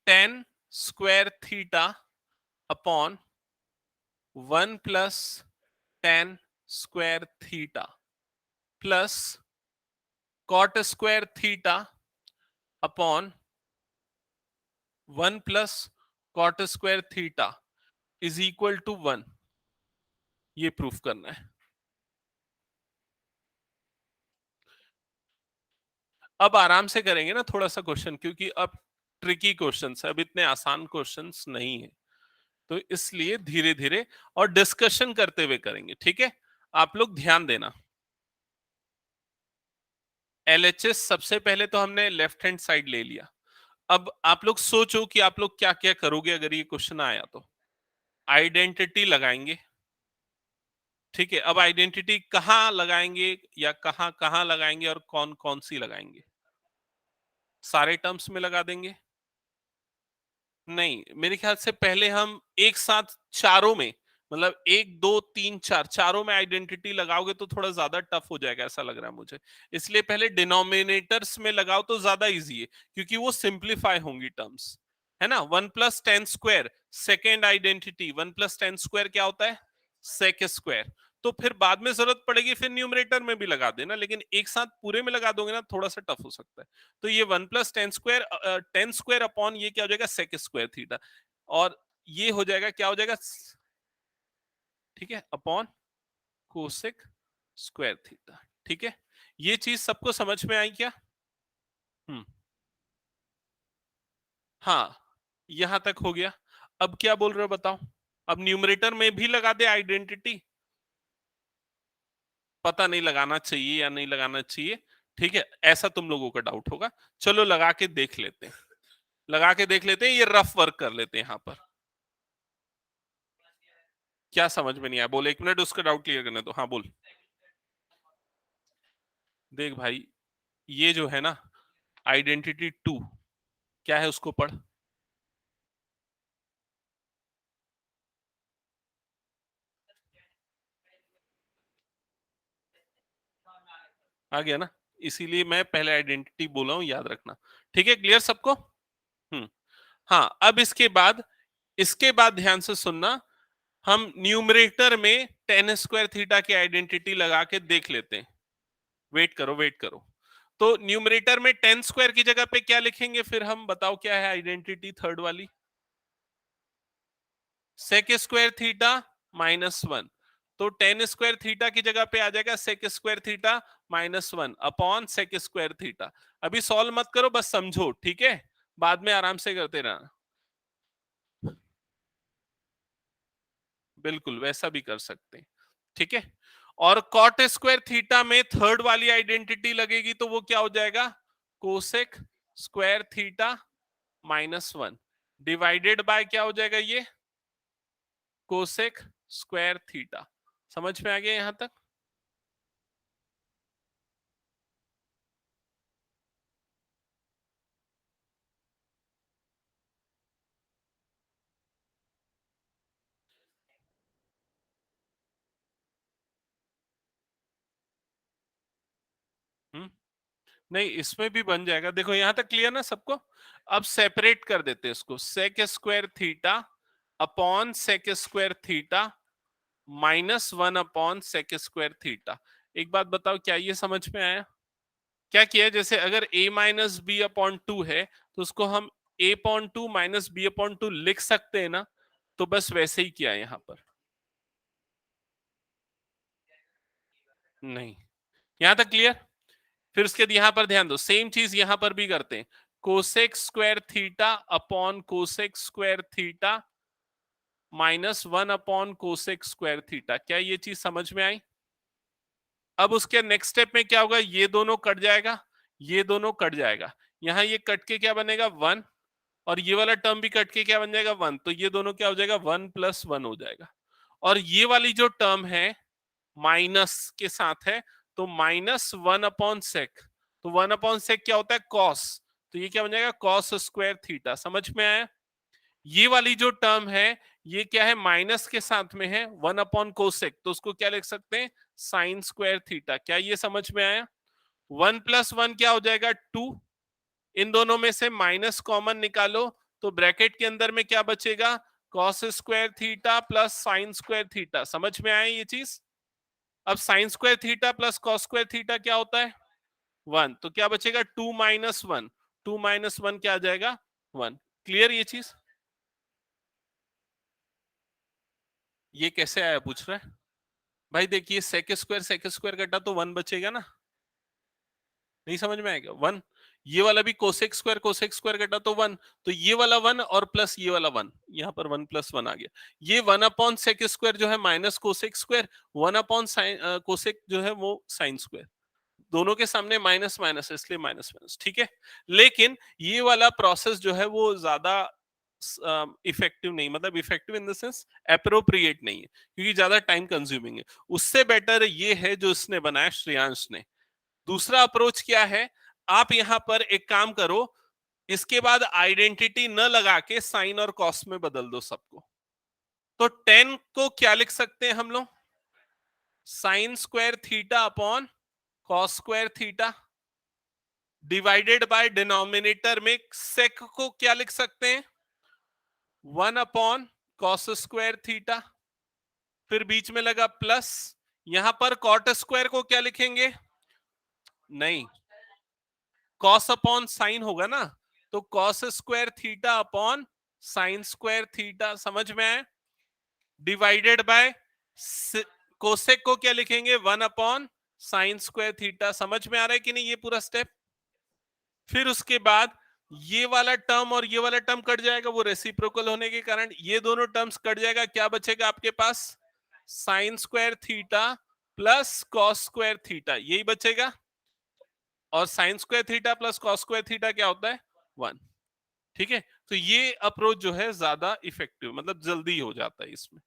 tan square theta upon 1 plus tan square theta plus cot square theta upon 1 plus cot square theta is equal to 1, ये प्रूफ करना है। अब आराम से करेंगे ना थोड़ा सा क्वेश्चन, क्योंकि अब ट्रिकी क्वेश्चंस है, अब इतने आसान क्वेश्चंस नहीं है, तो इसलिए धीरे धीरे और डिस्कशन करते हुए करेंगे। ठीक है, आप लोग ध्यान देना। एलएचएस सबसे पहले तो हमने लेफ्ट हैंड साइड ले लिया। अब आप लोग सोचो कि आप लोग क्या क्या करोगे अगर ये क्वेश्चन आया तो। आइडेंटिटी लगाएंगे, ठीक है, अब आइडेंटिटी कहाँ लगाएंगे या कहाँ कहाँ लगाएंगे और कौन कौन सी लगाएंगे? सारे टर्म्स में लगा देंगे? नहीं, मेरे ख्याल से पहले हम एक साथ चारों में, मतलब एक दो तीन चार, चारों में आइडेंटिटी लगाओगे तो थोड़ा ज्यादा टफ हो जाएगा, ऐसा लग रहा है मुझे। इसलिए पहले डिनोमिनेटर्स में लगाओ तो ज्यादा इजी है, क्योंकि वो सिंप्लीफाई होंगी टर्म्स, है ना। 1+10² सेकेंड आइडेंटिटी, 1+10² क्या होता है? Sec square. तो फिर बाद में जरूरत पड़ेगी फिर न्यूमरेटर में भी लगा देना, लेकिन एक साथ पूरे में लगा दोगे ना थोड़ा सा टफ हो सकता है। तो ये 1+10², 10² अपॉन ये क्या हो जाएगा? Sec square theta. और ये हो जाएगा, क्या हो जाएगा? ठीक है, अपॉन कोसेक स्क्वायर थीटा। ठीक है, ये चीज सबको समझ में आई क्या? हम्म, हाँ, यहां तक हो गया। अब क्या बोल रहे हो बताओ? अब न्यूमरेटर में भी लगा दे आइडेंटिटी? पता नहीं लगाना चाहिए या नहीं लगाना चाहिए। ठीक है, ऐसा तुम लोगों का डाउट होगा। चलो लगा के देख लेते हैं, लगा के देख लेते हैं, ये रफ वर्क कर लेते हैं यहां पर। क्या समझ में नहीं आया? बोल, 1 मिनट उसका डाउट क्लियर करने दो। हाँ बोल। देख भाई, ये जो है ना आइडेंटिटी 2, क्या है उसको पढ़। आ गया ना? इसीलिए मैं पहले आइडेंटिटी बोला हूं, याद रखना। ठीक है, क्लियर सबको? हाँ, अब इसके बाद ध्यान से सुनना। हम न्यूमरेटर में टेन स्क्वायर थीटा की आइडेंटिटी लगा के देख लेते हैं। वेट करो, वेट करो। तो न्यूमरेटर में टेन स्क्वायर की जगह पे क्या लिखेंगे फिर हम? बताओ क्या है आइडेंटिटी थर्ड वाली? Sec square theta -1। तो टेन स्क्वायर थीटा की जगह पे आ जाएगा sec square theta -1 upon sec square theta. अभी सॉल्व मत करो, बस समझो, ठीक है? बाद में आराम से करते रहना। बिल्कुल वैसा भी कर सकते हैं। ठीक है, और कॉट स्क्वायर थीटा में थर्ड वाली आइडेंटिटी लगेगी तो वो क्या हो जाएगा? Cosec square theta -1 divided by क्या हो जाएगा? ये कोसेक स्क्वायर थीटा। समझ में आ गया यहां तक? हम्म, नहीं इसमें भी बन जाएगा। देखो यहां तक क्लियर ना सबको? अब सेपरेट कर देते हैं इसको। Sec square theta upon sec square theta -1 upon sec square theta. एक बात बताओ, क्या ये समझ में आया? क्या किया, जैसे अगर a minus B upon two है तो उसको हम a upon two minus B upon two लिख सकते हैं ना? तो बस वैसे ही किया यहां पर। नहीं, यहां तक क्लियर? फिर उसके बाद यहां पर ध्यान दो, सेम चीज यहां पर भी करते हैं। Cosec square theta upon cosec square theta -1 upon cosec square theta. क्या ये चीज समझ में आई? अब उसके नेक्स्ट स्टेप में क्या होगा? ये दोनों कट जाएगा, ये दोनों कट जाएगा। यहां ये कट के क्या बनेगा? 1। और ये वाला टर्म भी कट के क्या बन जाएगा? 1। तो ये दोनों क्या हो जाएगा? 1+1 हो जाएगा। और ये वाली जो टर्म है माइनस के साथ है, तो -1/sec। तो 1/sec क्या होता है? कॉस। तो ये क्या बन जाएगा? Cos square theta. समझ में आया? ये वाली जो टर्म है ये क्या है? माइनस के साथ में है 1/cosec, तो उसको क्या लिख सकते हैं? Sign square theta. क्या ये समझ में आया? 1+1 क्या हो जाएगा? 2। इन दोनों में से माइनस कॉमन निकालो तो ब्रैकेट के अंदर में क्या बचेगा? Cos square theta plus sign square theta. समझ में आया ये चीज? अब sign square theta plus cos square theta क्या होता है? 1। तो क्या बचेगा? 2-1। 2-1 क्या आ जाएगा? 1। क्लियर ये चीज? ये कैसे आया पूछ रहा है? भाई देखिए, सेक स्क्वायर कटा तो 1 बचेगा ना? नहीं समझ में आएगा? 1। ये वाला भी कोसेक स्क्वायर कटा तो 1। तो ये वाला 1 और प्लस ये वाला 1, यहाँ पर 1+1 आ गया। ये 1/सेक स्क्वायर जो है माइनस कोसेक स्क्वायर, 1/साइन कोसेक जो है वो साइन स्क्वायर। दोनों के सामने माइनस माइनस, इसलिए माइनस माइनस। ठीक है, लेकिन ये वाला प्रोसेस जो है वो ज्यादा इफेक्टिव नहीं, मतलब effective in the sense appropriate नहीं है, क्योंकि ज्यादा टाइम कंज्यूमिंग है। उससे बेटर ये है जो इसने बनाया, श्रेयांश ने। दूसरा अप्रोच क्या है, आप यहां पर एक काम करो, इसके बाद आइडेंटिटी न लगा के साइन और कॉस में बदल दो सबको। तो 10 को क्या लिख सकते हैं हम लोग, sign square theta upon cos square theta, divided by denominator में सेक को क्या लिख सकते हैं, 1 अपॉन कॉस स्क्वायर थीटा, फिर बीच में लगा प्लस, यहां पर कॉट स्क्वायर को क्या लिखेंगे, नहीं, कॉस अपॉन साइन होगा ना, तो cos square theta upon sine square theta, समझ में आए, डिवाइडेड बाय कोसेक को क्या लिखेंगे, 1 अपॉन साइन स्क्वायर थीटा। समझ में आ रहा है कि नहीं ये पूरा स्टेप। फिर उसके बाद ये वाला टर्म और ये वाला टर्म कट जाएगा, वो रेसिप्रोकल होने के कारण ये दोनों टर्म्स कट जाएगा, क्या बचेगा आपके पास, sine square theta plus cos square theta, यही बचेगा। और sine square theta plus cos square theta क्या होता है, 1। ठीक है, तो ये अप्रोच जो है ज्यादा इफेक्टिव, मतलब जल्दी हो जाता है इसमें।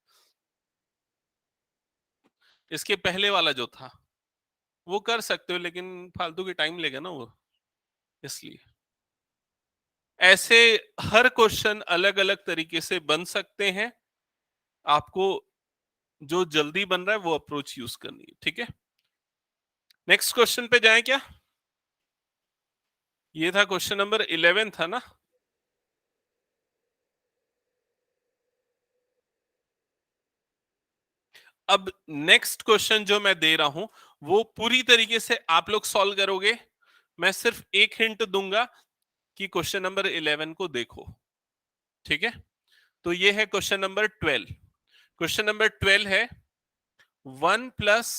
इसके पहले वाला जो था वो कर सकते हो, लेकिन फालतू की टाइम लेगा ना वो, इसलिए। ऐसे हर क्वेश्चन अलग अलग तरीके से बन सकते हैं, आपको जो जल्दी बन रहा है वो अप्रोच यूज करनी है। ठीक है, नेक्स्ट क्वेश्चन पे जाएं क्या, ये था क्वेश्चन नंबर 11 था ना। अब नेक्स्ट क्वेश्चन जो मैं दे रहा हूं वो पूरी तरीके से आप लोग सॉल्व करोगे, मैं सिर्फ एक हिंट दूंगा कि क्वेश्चन नंबर 11 को देखो। ठीक है, तो ये है क्वेश्चन नंबर 12। क्वेश्चन नंबर 12 है 1 plus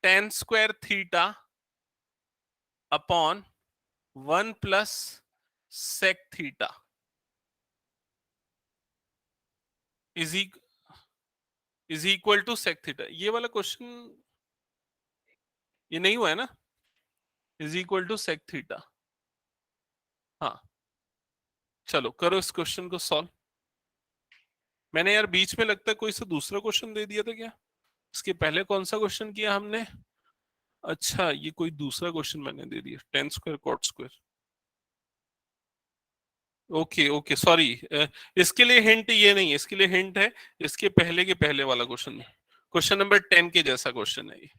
tan square theta upon 1 plus sec theta is equal to sec theta. ये वाला क्वेश्चन ये नहीं हुआ है ना, is equal to sec theta. हाँ, चलो करो इस क्वेश्चन को सॉल्व। मैंने यार बीच में लगता है कोई सा दूसरा क्वेश्चन दे दिया था क्या, इसके पहले कौन सा क्वेश्चन किया हमने, अच्छा ये कोई दूसरा क्वेश्चन मैंने दे दिया, tan square cot square. Okay okay sorry, इसके लिए हिंट ये नहीं है, इसके लिए हिंट है इसके पहले के पहले वाला क्वेश्चन, क्वेश्चन नंबर 10 के जैसा क्वेश्चन है ये,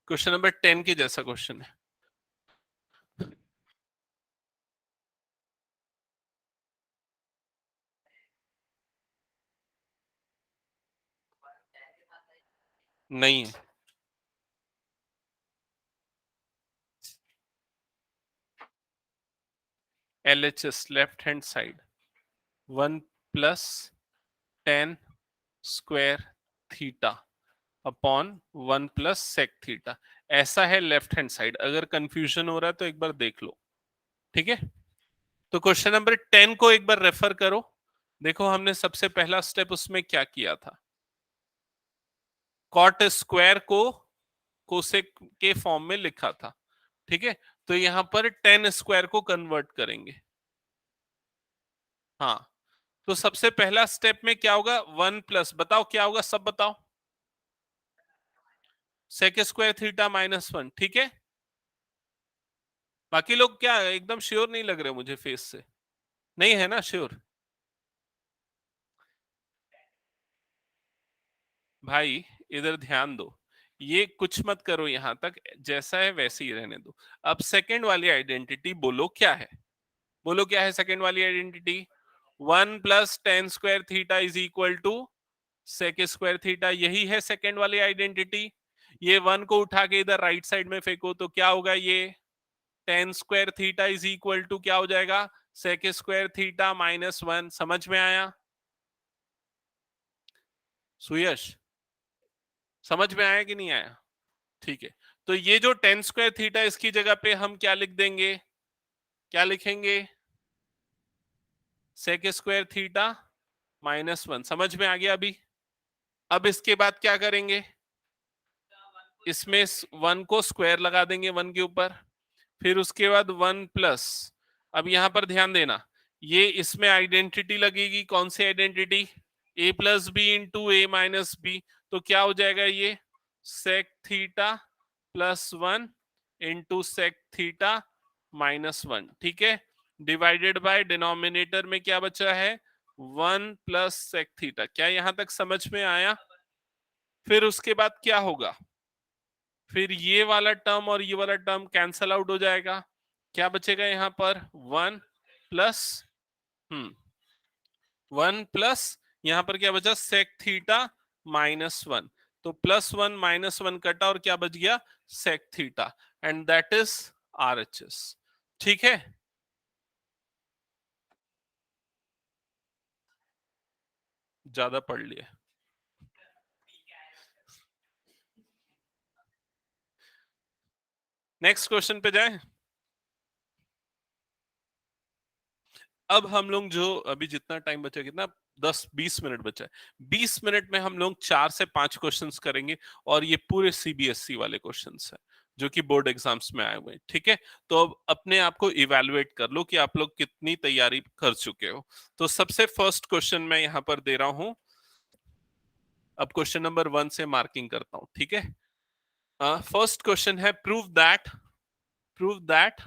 क्वेश्चन नंबर 10 के जैसा क्वेश्चन है। नहीं है, LHS left hand side 1 plus tan square theta upon 1 plus sec theta, ऐसा है लेफ्ट हैंड साइड। अगर कंफ्यूजन हो रहा है तो एक बार देख लो। ठीक है, तो क्वेश्चन नंबर 10 को एक बार रेफर करो, देखो हमने सबसे पहला स्टेप उसमें क्या किया था, कॉट स्क्वायर को कोसेक के फॉर्म में लिखा था। ठीक है, तो यहां पर टेन स्क्वायर को कन्वर्ट करेंगे। हाँ, तो सबसे पहला स्टेप में क्या होगा, 1 प्लस, बताओ क्या होगा, सब बताओ, सेक स्क्वायर थीटा माइनस 1। ठीक है, बाकी लोग क्या एकदम श्योर नहीं लग रहे मुझे फेस से, नहीं है ना श्योर भाई, इधर ध्यान दो, ये कुछ मत करो, यहां तक जैसा है वैसे ही रहने दो। अब सेकंड वाली आइडेंटिटी बोलो क्या है, बोलो क्या है सेकंड वाली identity, 1 plus tan square theta is equal to sec square theta, यही है सेकंड वाली आइडेंटिटी। ये 1 को उठा के इधर राइट साइड में फेंको तो क्या होगा, ये tan square theta is equal to क्या हो जाएगा, सेक स्क्वायर थीटा माइनस 1। समझ में आया सुयश, समझ में आया कि नहीं आया, ठीक है। तो ये जो टेन स्क्वायर थीटा इसकी जगह पे हम क्या लिख देंगे, क्या लिखेंगे, सेक स्क्वायर थीटा माइनस 1। समझ में आ गया अभी। अब इसके बाद क्या करेंगे, इसमें 1 को स्क्वायर लगा देंगे 1 के ऊपर, फिर उसके बाद 1 प्लस, अब यहां पर ध्यान देना ये इसमें आइडेंटिटी लगेगी, कौन सी identity, a plus B into A minus B, तो क्या हो जाएगा ये sec theta plus 1 into sec theta minus 1, ठीक है, डिवाइडेड बाय डिनोमिनेटर में क्या बचा है 1 प्लस सेक थीटा। क्या यहां तक समझ में आया? फिर उसके बाद क्या होगा, फिर ये वाला टर्म और ये वाला टर्म कैंसल आउट हो जाएगा, क्या बचेगा यहाँ पर 1 प्लस 1 प्लस यहां पर क्या बचा सेक थीटा माइनस 1, तो प्लस 1 माइनस 1 कटा और क्या बच गया sec theta, and that is RHS. ठीक है, ज्यादा पढ़ लिए। नेक्स्ट क्वेश्चन पे जाएं। अब हम लोग जो अभी जितना टाइम बचा, कितना 10-20 मिनट बचा है, 20 मिनट में हम लोग 4 से 5 क्वेश्चंस करेंगे, और ये पूरे सीबीएसई वाले क्वेश्चंस हैं जो कि बोर्ड एग्जाम्स में आए हुए हैं। ठीक है, तो अब अपने आप को इवेलुएट कर लो कि आप लोग कितनी तैयारी कर चुके हो। तो सबसे फर्स्ट क्वेश्चन मैं यहाँ पर दे रहा हूं, अब क्वेश्चन नंबर 1 से मार्किंग करता हूं। ठीक है, फर्स्ट क्वेश्चन है प्रूव दैट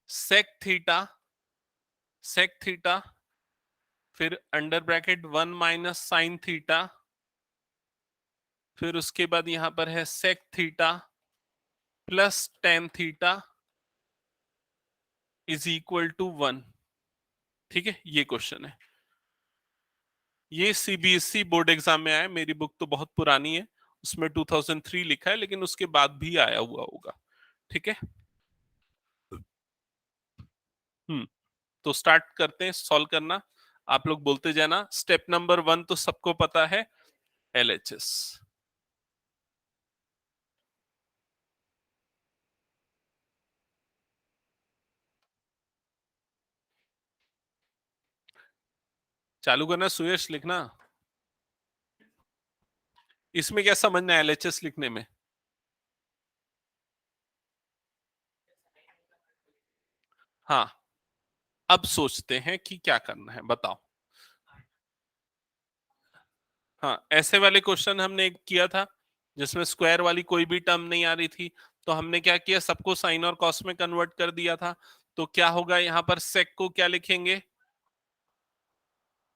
सेक थीटा फिर under bracket 1 minus sine theta, फिर उसके बाद यहां पर है sec theta plus tan theta is equal to 1। ठीक है, ये क्वेश्चन है, ये सीबीएसई बोर्ड एग्जाम में आया, मेरी बुक तो बहुत पुरानी है, उसमें 2003 लिखा है, लेकिन उसके बाद भी आया हुआ होगा। ठीक है, तो स्टार्ट करते हैं सॉल्व करना। आप लोग बोलते जाना। स्टेप नंबर 1 तो सबको पता है, एलएचएस। चालू करना सुयश, लिखना। इसमें क्या समझना है एलएचएस लिखने में? हाँ, अब सोचते हैं कि क्या करना है, बताओ। हाँ, ऐसे वाले क्वेश्चन हमने किया था जिसमें स्क्वायर वाली कोई भी टर्म नहीं आ रही थी, तो हमने क्या किया, सबको साइन और कॉस में कन्वर्ट कर दिया था। तो क्या होगा यहाँ पर, सेक को क्या लिखेंगे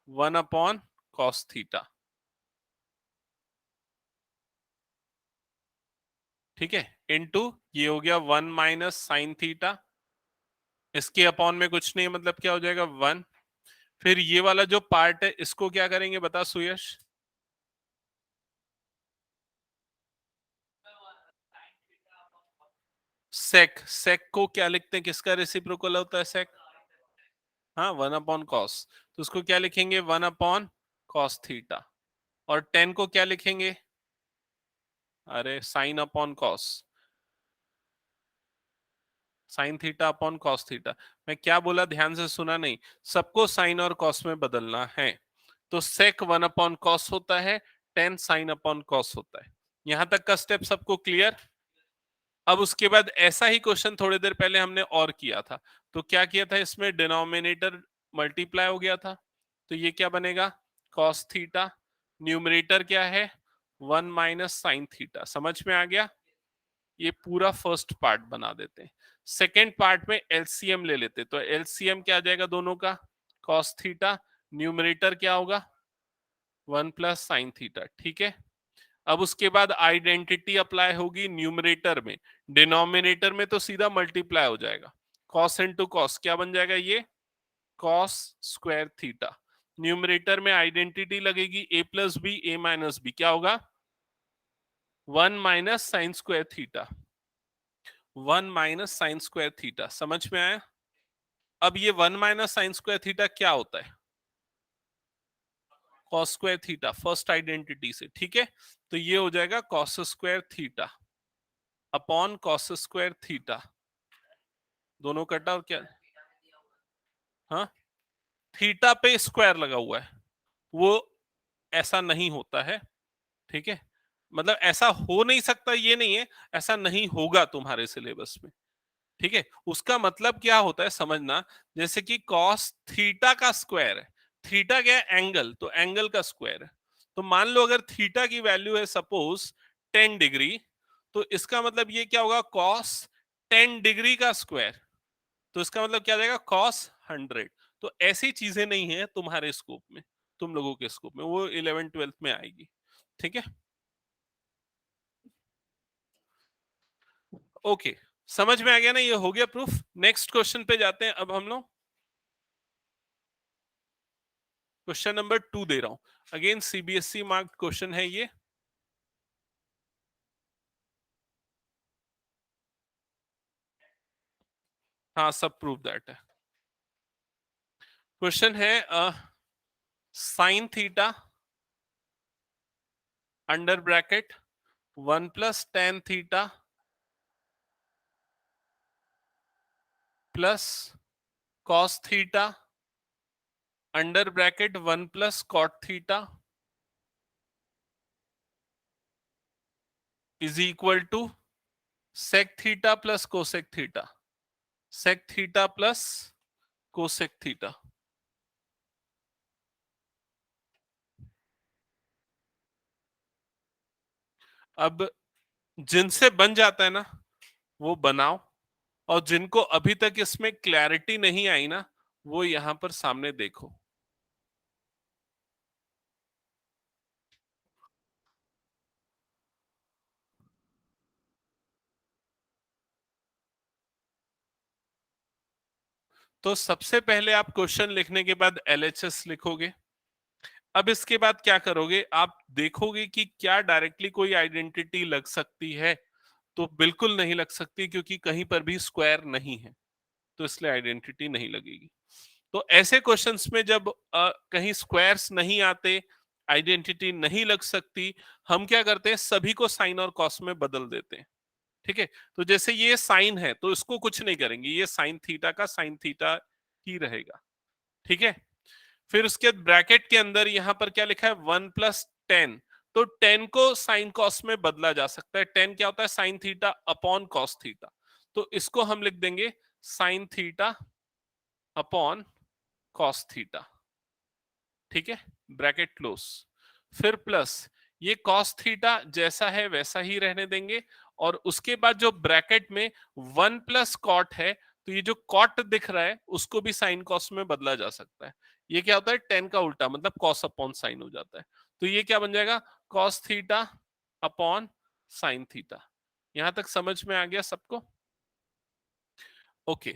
1 अपॉन कॉस थीटा। ठीक है, इनटू ये हो गया 1 माइनस साइन थीटा, इसके अपॉन में कुछ नहीं, मतलब क्या हो जाएगा 1। फिर ये वाला जो पार्ट है इसको क्या करेंगे, बता सुयश। सेक को क्या लिखते हैं, किसका रेसिप्रोकल होता है सेक? हाँ, 1 अपॉन कॉस, तो उसको क्या लिखेंगे 1 अपॉन कॉस थीटा। और 10 को क्या लिखेंगे, अरे sign upon cos, sine theta upon cos theta. मैं क्या बोला, ध्यान से सुना नहीं, सबको साइन और कॉस में बदलना है। तो सेक 1 अपॉन कॉस होता है, 10 साइन अपॉन कॉस होता है। यहां तक का स्टेप सबको क्लियर? अब उसके बाद ऐसा ही क्वेश्चन थोड़ी देर पहले हमने और किया था, तो क्या किया था, इसमें डिनोमिनेटर मल्टीप्लाई हो गया था, तो ये क्या बनेगा कॉस थीटा, न्यूमरेटर क्या है 1 माइनस साइन थीटा। समझ में आ गया? ये पूरा फर्स्ट पार्ट बना देते हैं। सेकेंड पार्ट में एलसीएम ले लेते, तो एलसीएम क्या आ जाएगा दोनों का, कॉस थीटा, न्यूमरेटर क्या होगा 1 प्लस साइन थीटा। ठीक है, अब उसके बाद आइडेंटिटी अप्लाई होगी न्यूमरेटर में, डिनोमिनेटर में तो सीधा मल्टीप्लाई हो जाएगा, कॉस इनटू कॉस क्या बन जाएगा ये कॉस स्क्वायर थीटा। न्यूमरेटर में आइडेंटिटी लगेगी ए प्लस बी ए माइनस बी, क्या होगा 1 minus sign square theta, 1 minus sign square theta. समझ में आया? अब ये 1 माइनस साइन स्क्वायर थीटा क्या होता है, cos square theta, first identity से। ठीक है, तो ये हो जाएगा cos square theta upon cos square theta, दोनों कटा और क्या, हाँ थीटा पे स्क्वायर लगा हुआ है, वो ऐसा नहीं होता है। ठीक है, मतलब ऐसा हो नहीं सकता ये नहीं है, ऐसा नहीं होगा तुम्हारे सिलेबस में। ठीक है, उसका मतलब क्या होता है समझना, जैसे कि कॉस थीटा का स्क्वायर है, थीटा क्या है, एंगल, तो एंगल का स्क्वायर है। तो मान लो अगर थीटा की वैल्यू है सपोज 10 डिग्री, तो इसका मतलब ये क्या होगा, कॉस 10 डिग्री का स्क्वायर, तो इसका मतलब क्या जाएगा, कॉस 100। तो ऐसी चीजें नहीं है तुम्हारे स्कोप में, तुम लोगों के स्कोप में, वो 11 12th में आएगी। ठीक है, ओके, समझ में आ गया ना, ये हो गया प्रूफ। नेक्स्ट क्वेश्चन पे जाते हैं अब हम लोग। क्वेश्चन नंबर 2 दे रहा हूं, अगेन सीबीएसई मार्क्ड क्वेश्चन है ये। हाँ, सब प्रूफ दैट है। क्वेश्चन है sine theta under bracket 1 plus tan theta plus cos theta under bracket 1 plus cot theta is equal to sec theta plus cosec theta, sec theta plus cosec theta. अब जिनसे बन जाता है ना वो बनाओ, और जिनको अभी तक इसमें क्लैरिटी नहीं आई ना, वो यहां पर सामने देखो। तो सबसे पहले आप क्वेश्चन लिखने के बाद एलएचएस लिखोगे। अब इसके बाद क्या करोगे, आप देखोगे कि क्या डायरेक्टली कोई आइडेंटिटी लग सकती है, तो बिल्कुल नहीं लग सकती, क्योंकि कहीं पर भी स्क्वायर नहीं है, तो इसलिए आइडेंटिटी नहीं लगेगी। तो ऐसे क्वेश्चंस में जब कहीं स्क्वायर्स नहीं आते, आइडेंटिटी नहीं लग सकती, हम क्या करते हैं, सभी को साइन और कॉस में बदल देते हैं। ठीक है, तो जैसे ये साइन है तो इसको कुछ नहीं करेंगे, ये साइन थीटा का साइन थीटा ही रहेगा। ठीक है, फिर उसके बाद ब्रैकेट के अंदर यहां पर क्या लिखा है, 1 + 10, तो 10 को साइन कॉस में बदला जा सकता है। 10 क्या होता है, sine theta upon cos theta, तो इसको हम लिख देंगे sine theta upon cos theta. ठीक है, ब्रैकेट क्लोज, फिर प्लस ये कॉस थीटा जैसा है वैसा ही रहने देंगे, और उसके बाद जो ब्रैकेट में 1 प्लस कॉट है, तो ये जो कॉट दिख रहा है उसको भी साइन कॉस में बदला जा सकता है। ये क्या होता है, 10 का उल्टा, मतलब कॉस अपॉन साइन हो जाता है। तो ये क्या बन जाएगा, cos theta upon sine theta. यहां तक समझ में आ गया सबको? ओके,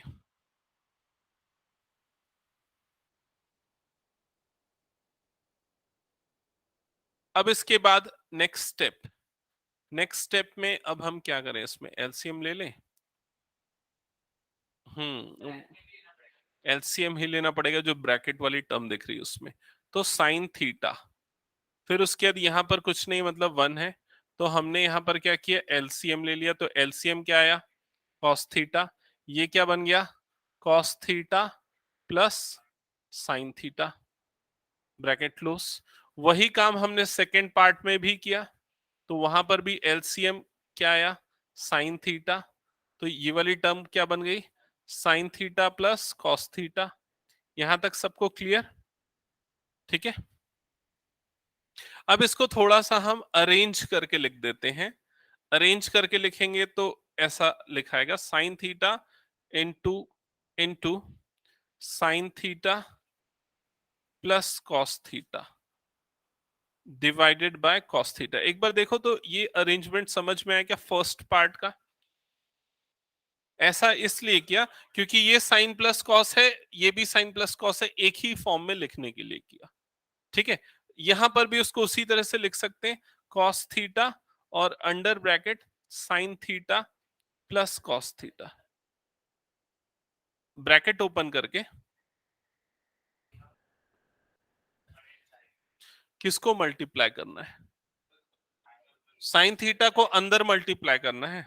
अब इसके बाद नेक्स्ट स्टेप में अब हम क्या करें, इसमें एलसीएम ले लें। एलसीएम ही लेना पड़ेगा, जो ब्रैकेट वाली टर्म दिख रही है उसमें। तो साइन थीटा, फिर उसके बाद यहाँ पर कुछ नहीं, मतलब 1 है, तो हमने यहाँ पर क्या किया, एलसीएम ले लिया, तो एलसीएम क्या आया, कॉस थीटा। ये क्या बन गया, cos theta plus sine theta, bracket close. वही काम हमने सेकेंड पार्ट में भी किया, तो वहां पर भी एलसीएम क्या आया, साइन थीटा, तो ये वाली टर्म क्या बन गई, sign theta plus cos theta. यहां तक सबको क्लियर? ठीक है, अब इसको थोड़ा सा हम अरेंज करके लिख देते हैं। अरेंज करके लिखेंगे तो ऐसा लिखाएगा, sine theta into into sine theta plus cos theta divided by cos theta. एक बार देखो तो ये अरेंजमेंट समझ में आया क्या, फर्स्ट पार्ट का? ऐसा इसलिए किया क्योंकि ये साइन प्लस कॉस है, ये भी साइन प्लस कॉस है, एक ही फॉर्म में लिखने के लिए किया। ठीक है, यहां पर भी उसको उसी तरह से लिख सकते हैं, कॉस थीटा और under bracket sign theta plus cos theta, bracket open करके। किसको मल्टीप्लाई करना है, साइन थीटा को अंदर मल्टीप्लाई करना है।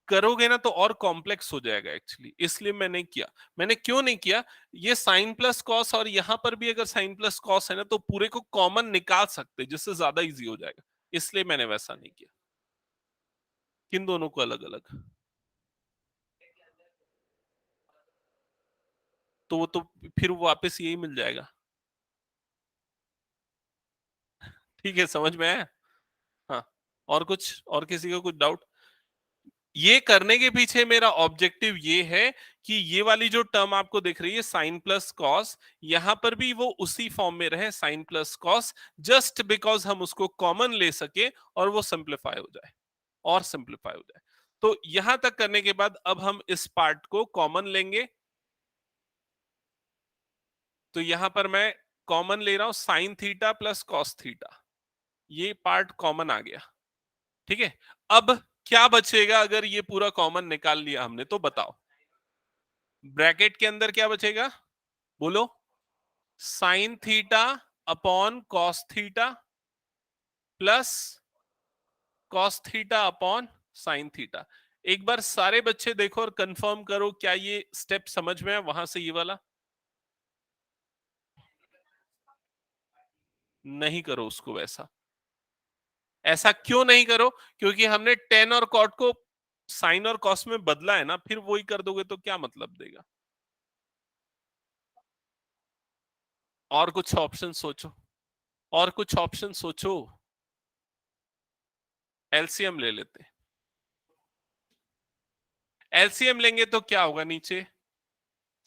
करोगे ना तो और कॉम्प्लेक्स हो जाएगा एक्चुअली, इसलिए मैंने किया। मैंने क्यों नहीं किया, ये साइन प्लस कॉस और यहां पर भी अगर साइन प्लस कॉस है ना, तो पूरे को कॉमन निकाल सकते, जिससे ज्यादा इजी हो जाएगा, इसलिए मैंने वैसा नहीं किया। किन दोनों को अलग अलग? तो वो तो फिर वापस यही मिल जाएगा। ठीक है, समझ में आया? हाँ, और कुछ, और किसी को कुछ डाउट? ये करने के पीछे मेरा ऑब्जेक्टिव ये है कि ये वाली जो टर्म आपको दिख रही है साइन प्लस कॉस, यहां पर भी वो उसी फॉर्म में रहे, sine plus cos, just because हम उसको कॉमन ले सके और वो सिंप्लीफाई हो जाए, और सिंप्लीफाई हो जाए। तो यहां तक करने के बाद अब हम इस पार्ट को कॉमन लेंगे। तो यहां पर मैं कॉमन ले रहा हूं sign theta plus cos theta, ये पार्ट कॉमन आ गया। ठीक है, अब क्या बचेगा अगर ये पूरा कॉमन निकाल लिया हमने, तो बताओ ब्रैकेट के अंदर क्या बचेगा, बोलो। Sine theta upon cos theta plus cos theta upon sine theta. एक बार सारे बच्चे देखो और कंफर्म करो क्या ये स्टेप समझ में है, वहां से ये वाला। नहीं करो उसको वैसा। ऐसा क्यों नहीं करो? क्योंकि हमने टेन और कॉट को साइन और कॉस में बदला है ना, फिर वही कर दोगे तो क्या मतलब देगा। और कुछ ऑप्शन सोचो, और कुछ ऑप्शन सोचो। एलसीएम ले लेते हैं। एलसीएम लेंगे तो क्या होगा, नीचे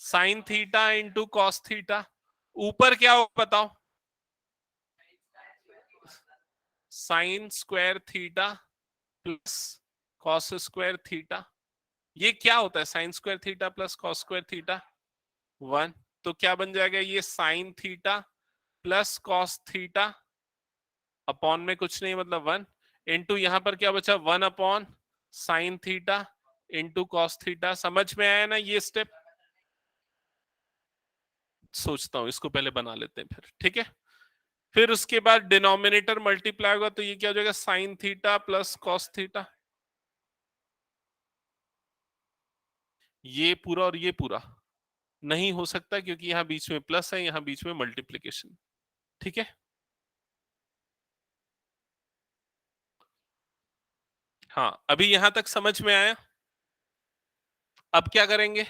sign theta into cos theta, ऊपर क्या होगा बताओ, sign square theta plus cos square theta. ये क्या होता है, sine square theta plus cos square theta, 1। तो क्या बन जाएगा, ये sign theta plus cos theta upon में कुछ नहीं मतलब 1, इंटू यहां पर क्या बचा, 1 upon sign theta into cos theta. समझ में आया ना ये स्टेप? सोचता हूं इसको पहले बना लेते हैं फिर, ठीक है। फिर उसके बाद डिनोमिनेटर मल्टीप्लाई होगा तो ये क्या हो जाएगा, sign theta plus cos theta, ये पूरा और ये पूरा नहीं हो सकता क्योंकि यहां बीच में प्लस है, यहां बीच में मल्टीप्लीकेशन। ठीक है, हाँ अभी यहां तक समझ में आया। अब क्या करेंगे,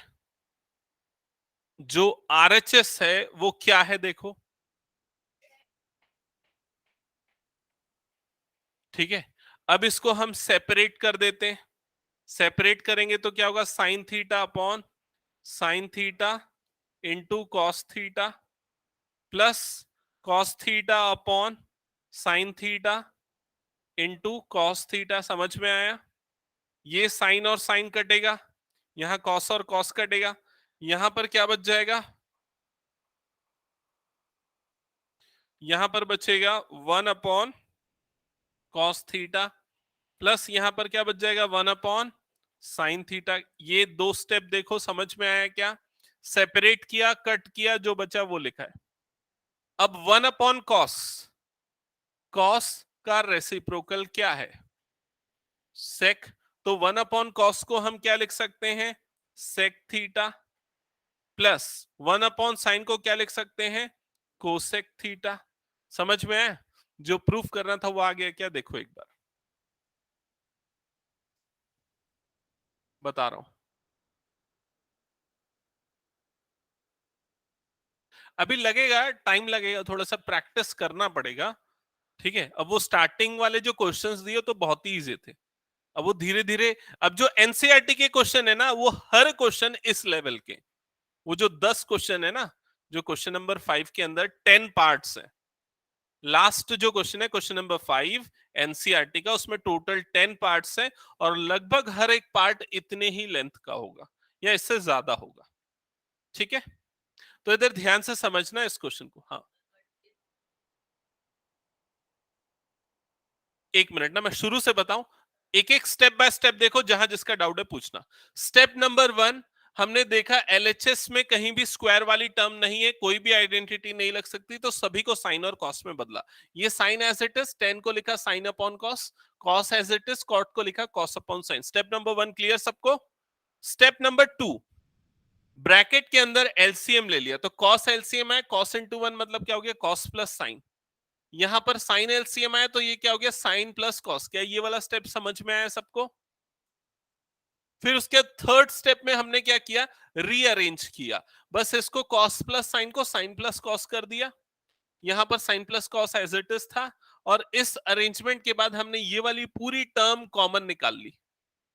जो आरएचएस है वो क्या है देखो। ठीक है, अब इसको हम सेपरेट कर देते हैं। सेपरेट करेंगे तो क्या होगा, sine theta upon sine theta into cos theta plus cos theta upon sine theta into cos theta. समझ में आया? ये साइन और साइन कटेगा, यहां कॉस और कॉस कटेगा, यहां पर क्या बच जाएगा, यहां पर बचेगा 1 अपॉन कॉस थीटा प्लस यहां पर क्या बच जाएगा, 1 अपॉन साइन थीटा। ये दो स्टेप देखो समझ में आया क्या? सेपरेट किया, कट किया, जो बचा वो लिखा है। अब 1 अपॉन कॉस, कॉस का रेसिप्रोकल क्या है, सेक। तो 1 अपॉन कॉस को हम क्या लिख सकते हैं, sec theta plus 1 upon sine को क्या लिख सकते हैं, कोसेक थीटा। समझ में आया? जो प्रूफ करना था वो आ गया क्या, देखो एक बार बता रहा हूं। अभी लगेगा, टाइम लगेगा, थोड़ा सा प्रैक्टिस करना पड़ेगा। ठीक है, अब वो स्टार्टिंग वाले जो क्वेश्चंस दिए तो बहुत ही इजी थे, अब वो धीरे धीरे, अब जो एनसीईआरटी के क्वेश्चन है ना, वो हर क्वेश्चन इस लेवल के, वो जो 10 क्वेश्चन है ना, जो क्वेश्चन नंबर 5 के अंदर 10 पार्ट्स है, लास्ट जो क्वेश्चन है क्वेश्चन नंबर 5 एनसीईआरटी का, उसमें टोटल 10 पार्ट्स है और लगभग हर एक पार्ट इतने ही लेंथ का होगा या इससे ज्यादा होगा। ठीक है, तो इधर ध्यान से समझना इस क्वेश्चन को। हाँ, एक मिनट ना, मैं शुरू से बताऊं, एक एक स्टेप बाय स्टेप देखो, जहां जिसका डाउट है पूछना। स्टेप नंबर 1, हमने देखा एलएचएस में कहीं भी स्क्वायर वाली टर्म नहीं है, कोई भी आइडेंटिटी नहीं लग सकती, तो सभी को साइन और कॉस में बदला। ये sine as it is, tan को लिखा sine upon cos, cos as it is, cot को लिखा cos upon sine. Step number 1 clear सबको? स्टेप नंबर 2, ब्रैकेट के अंदर एलसीएम ले लिया, तो कॉस एलसीएम है, कॉस इंटू 1 मतलब क्या हो गया, कॉस प्लस साइन। यहां पर साइन एलसीएम आया तो ये क्या हो गया, साइन प्लस कॉस। क्या ये वाला स्टेप समझ में आया सबको? फिर उसके थर्ड स्टेप में हमने क्या किया, रीअरेंज किया, बस इसको कॉस प्लस साइन को साइन प्लस कॉस कर दिया, यहां पर sine plus cos as it is था, और इस अरेंजमेंट के बाद हमने ये वाली पूरी टर्म कॉमन निकाल ली,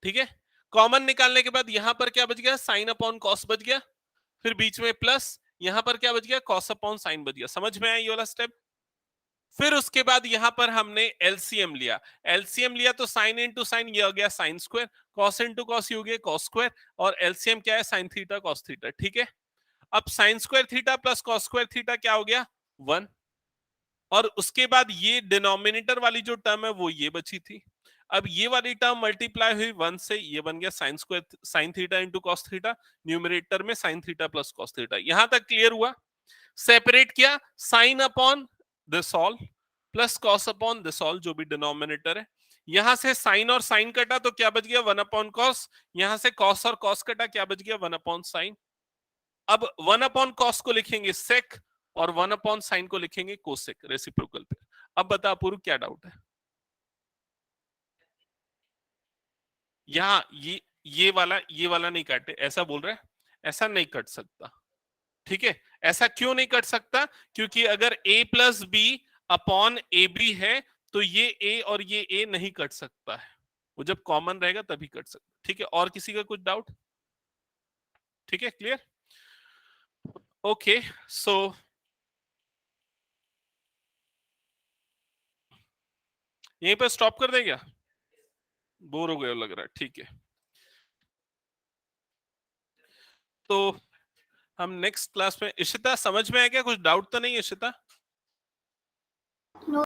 ठीक है। कॉमन निकालने के बाद यहां पर क्या बच गया, साइन अपॉन कॉस बच गया, फिर बीच में प्लस, यहां पर क्या बच गया, कॉस अपॉन साइन बच गया। समझ में आया ये वाला स्टेप। फिर उसके बाद यहां पर हमने एलसीएम लिया, एलसीएम लिया तो साइन इंटू साइन ये हो गया sine square, cos into cos ये हो गया कॉस स्क्वायर, और एलसीएम क्या है, साइन थीटा कॉस थीटा, ठीक है। अब sign square theta plus cos square theta क्या हो गया, 1, और उसके बाद ये डिनोमिनेटर वाली जो टर्म है वो ये बची थी, अब ये वाली टर्म मल्टीप्लाई हुई 1 से, ये बन गया sine square sine theta into cos theta, numerator में sine theta plus cos theta. यहां तक क्लियर हुआ। सेपरेट किया, sine upon this all plus cos upon this all, जो भी डिनोमिनेटर है, यहां से साइन और साइन कटा तो क्या बच गया, 1 अपॉन कॉस, यहां से कॉस और कॉस कटा, क्या बच गया, 1 अपॉन साइन। अब 1 अपॉन कॉस को लिखेंगे सेक, और 1 अपॉन साइन को लिखेंगे कोसेक, रेसिप्रोकल पे। अब बता अपूर्व क्या डाउट है। यहाँ ये वाला नहीं काटे, ऐसा बोल रहे हैं, ऐसा नहीं कट सकता, ठीक है। ऐसा क्यों नहीं कट सकता, क्योंकि अगर a plus B upon A B है तो ये a और ये a नहीं कट सकता है, वो जब कॉमन रहेगा तभी कट सकता, ठीक है। और किसी का कुछ डाउट, ठीक है, क्लियर, ओके। सो यहीं पर स्टॉप कर दे क्या, बोर हो गए लग रहा है, ठीक है। तो हम नेक्स्ट क्लास में, इशिता समझ में आया क्या, कुछ डाउट तो नहीं इशिता। No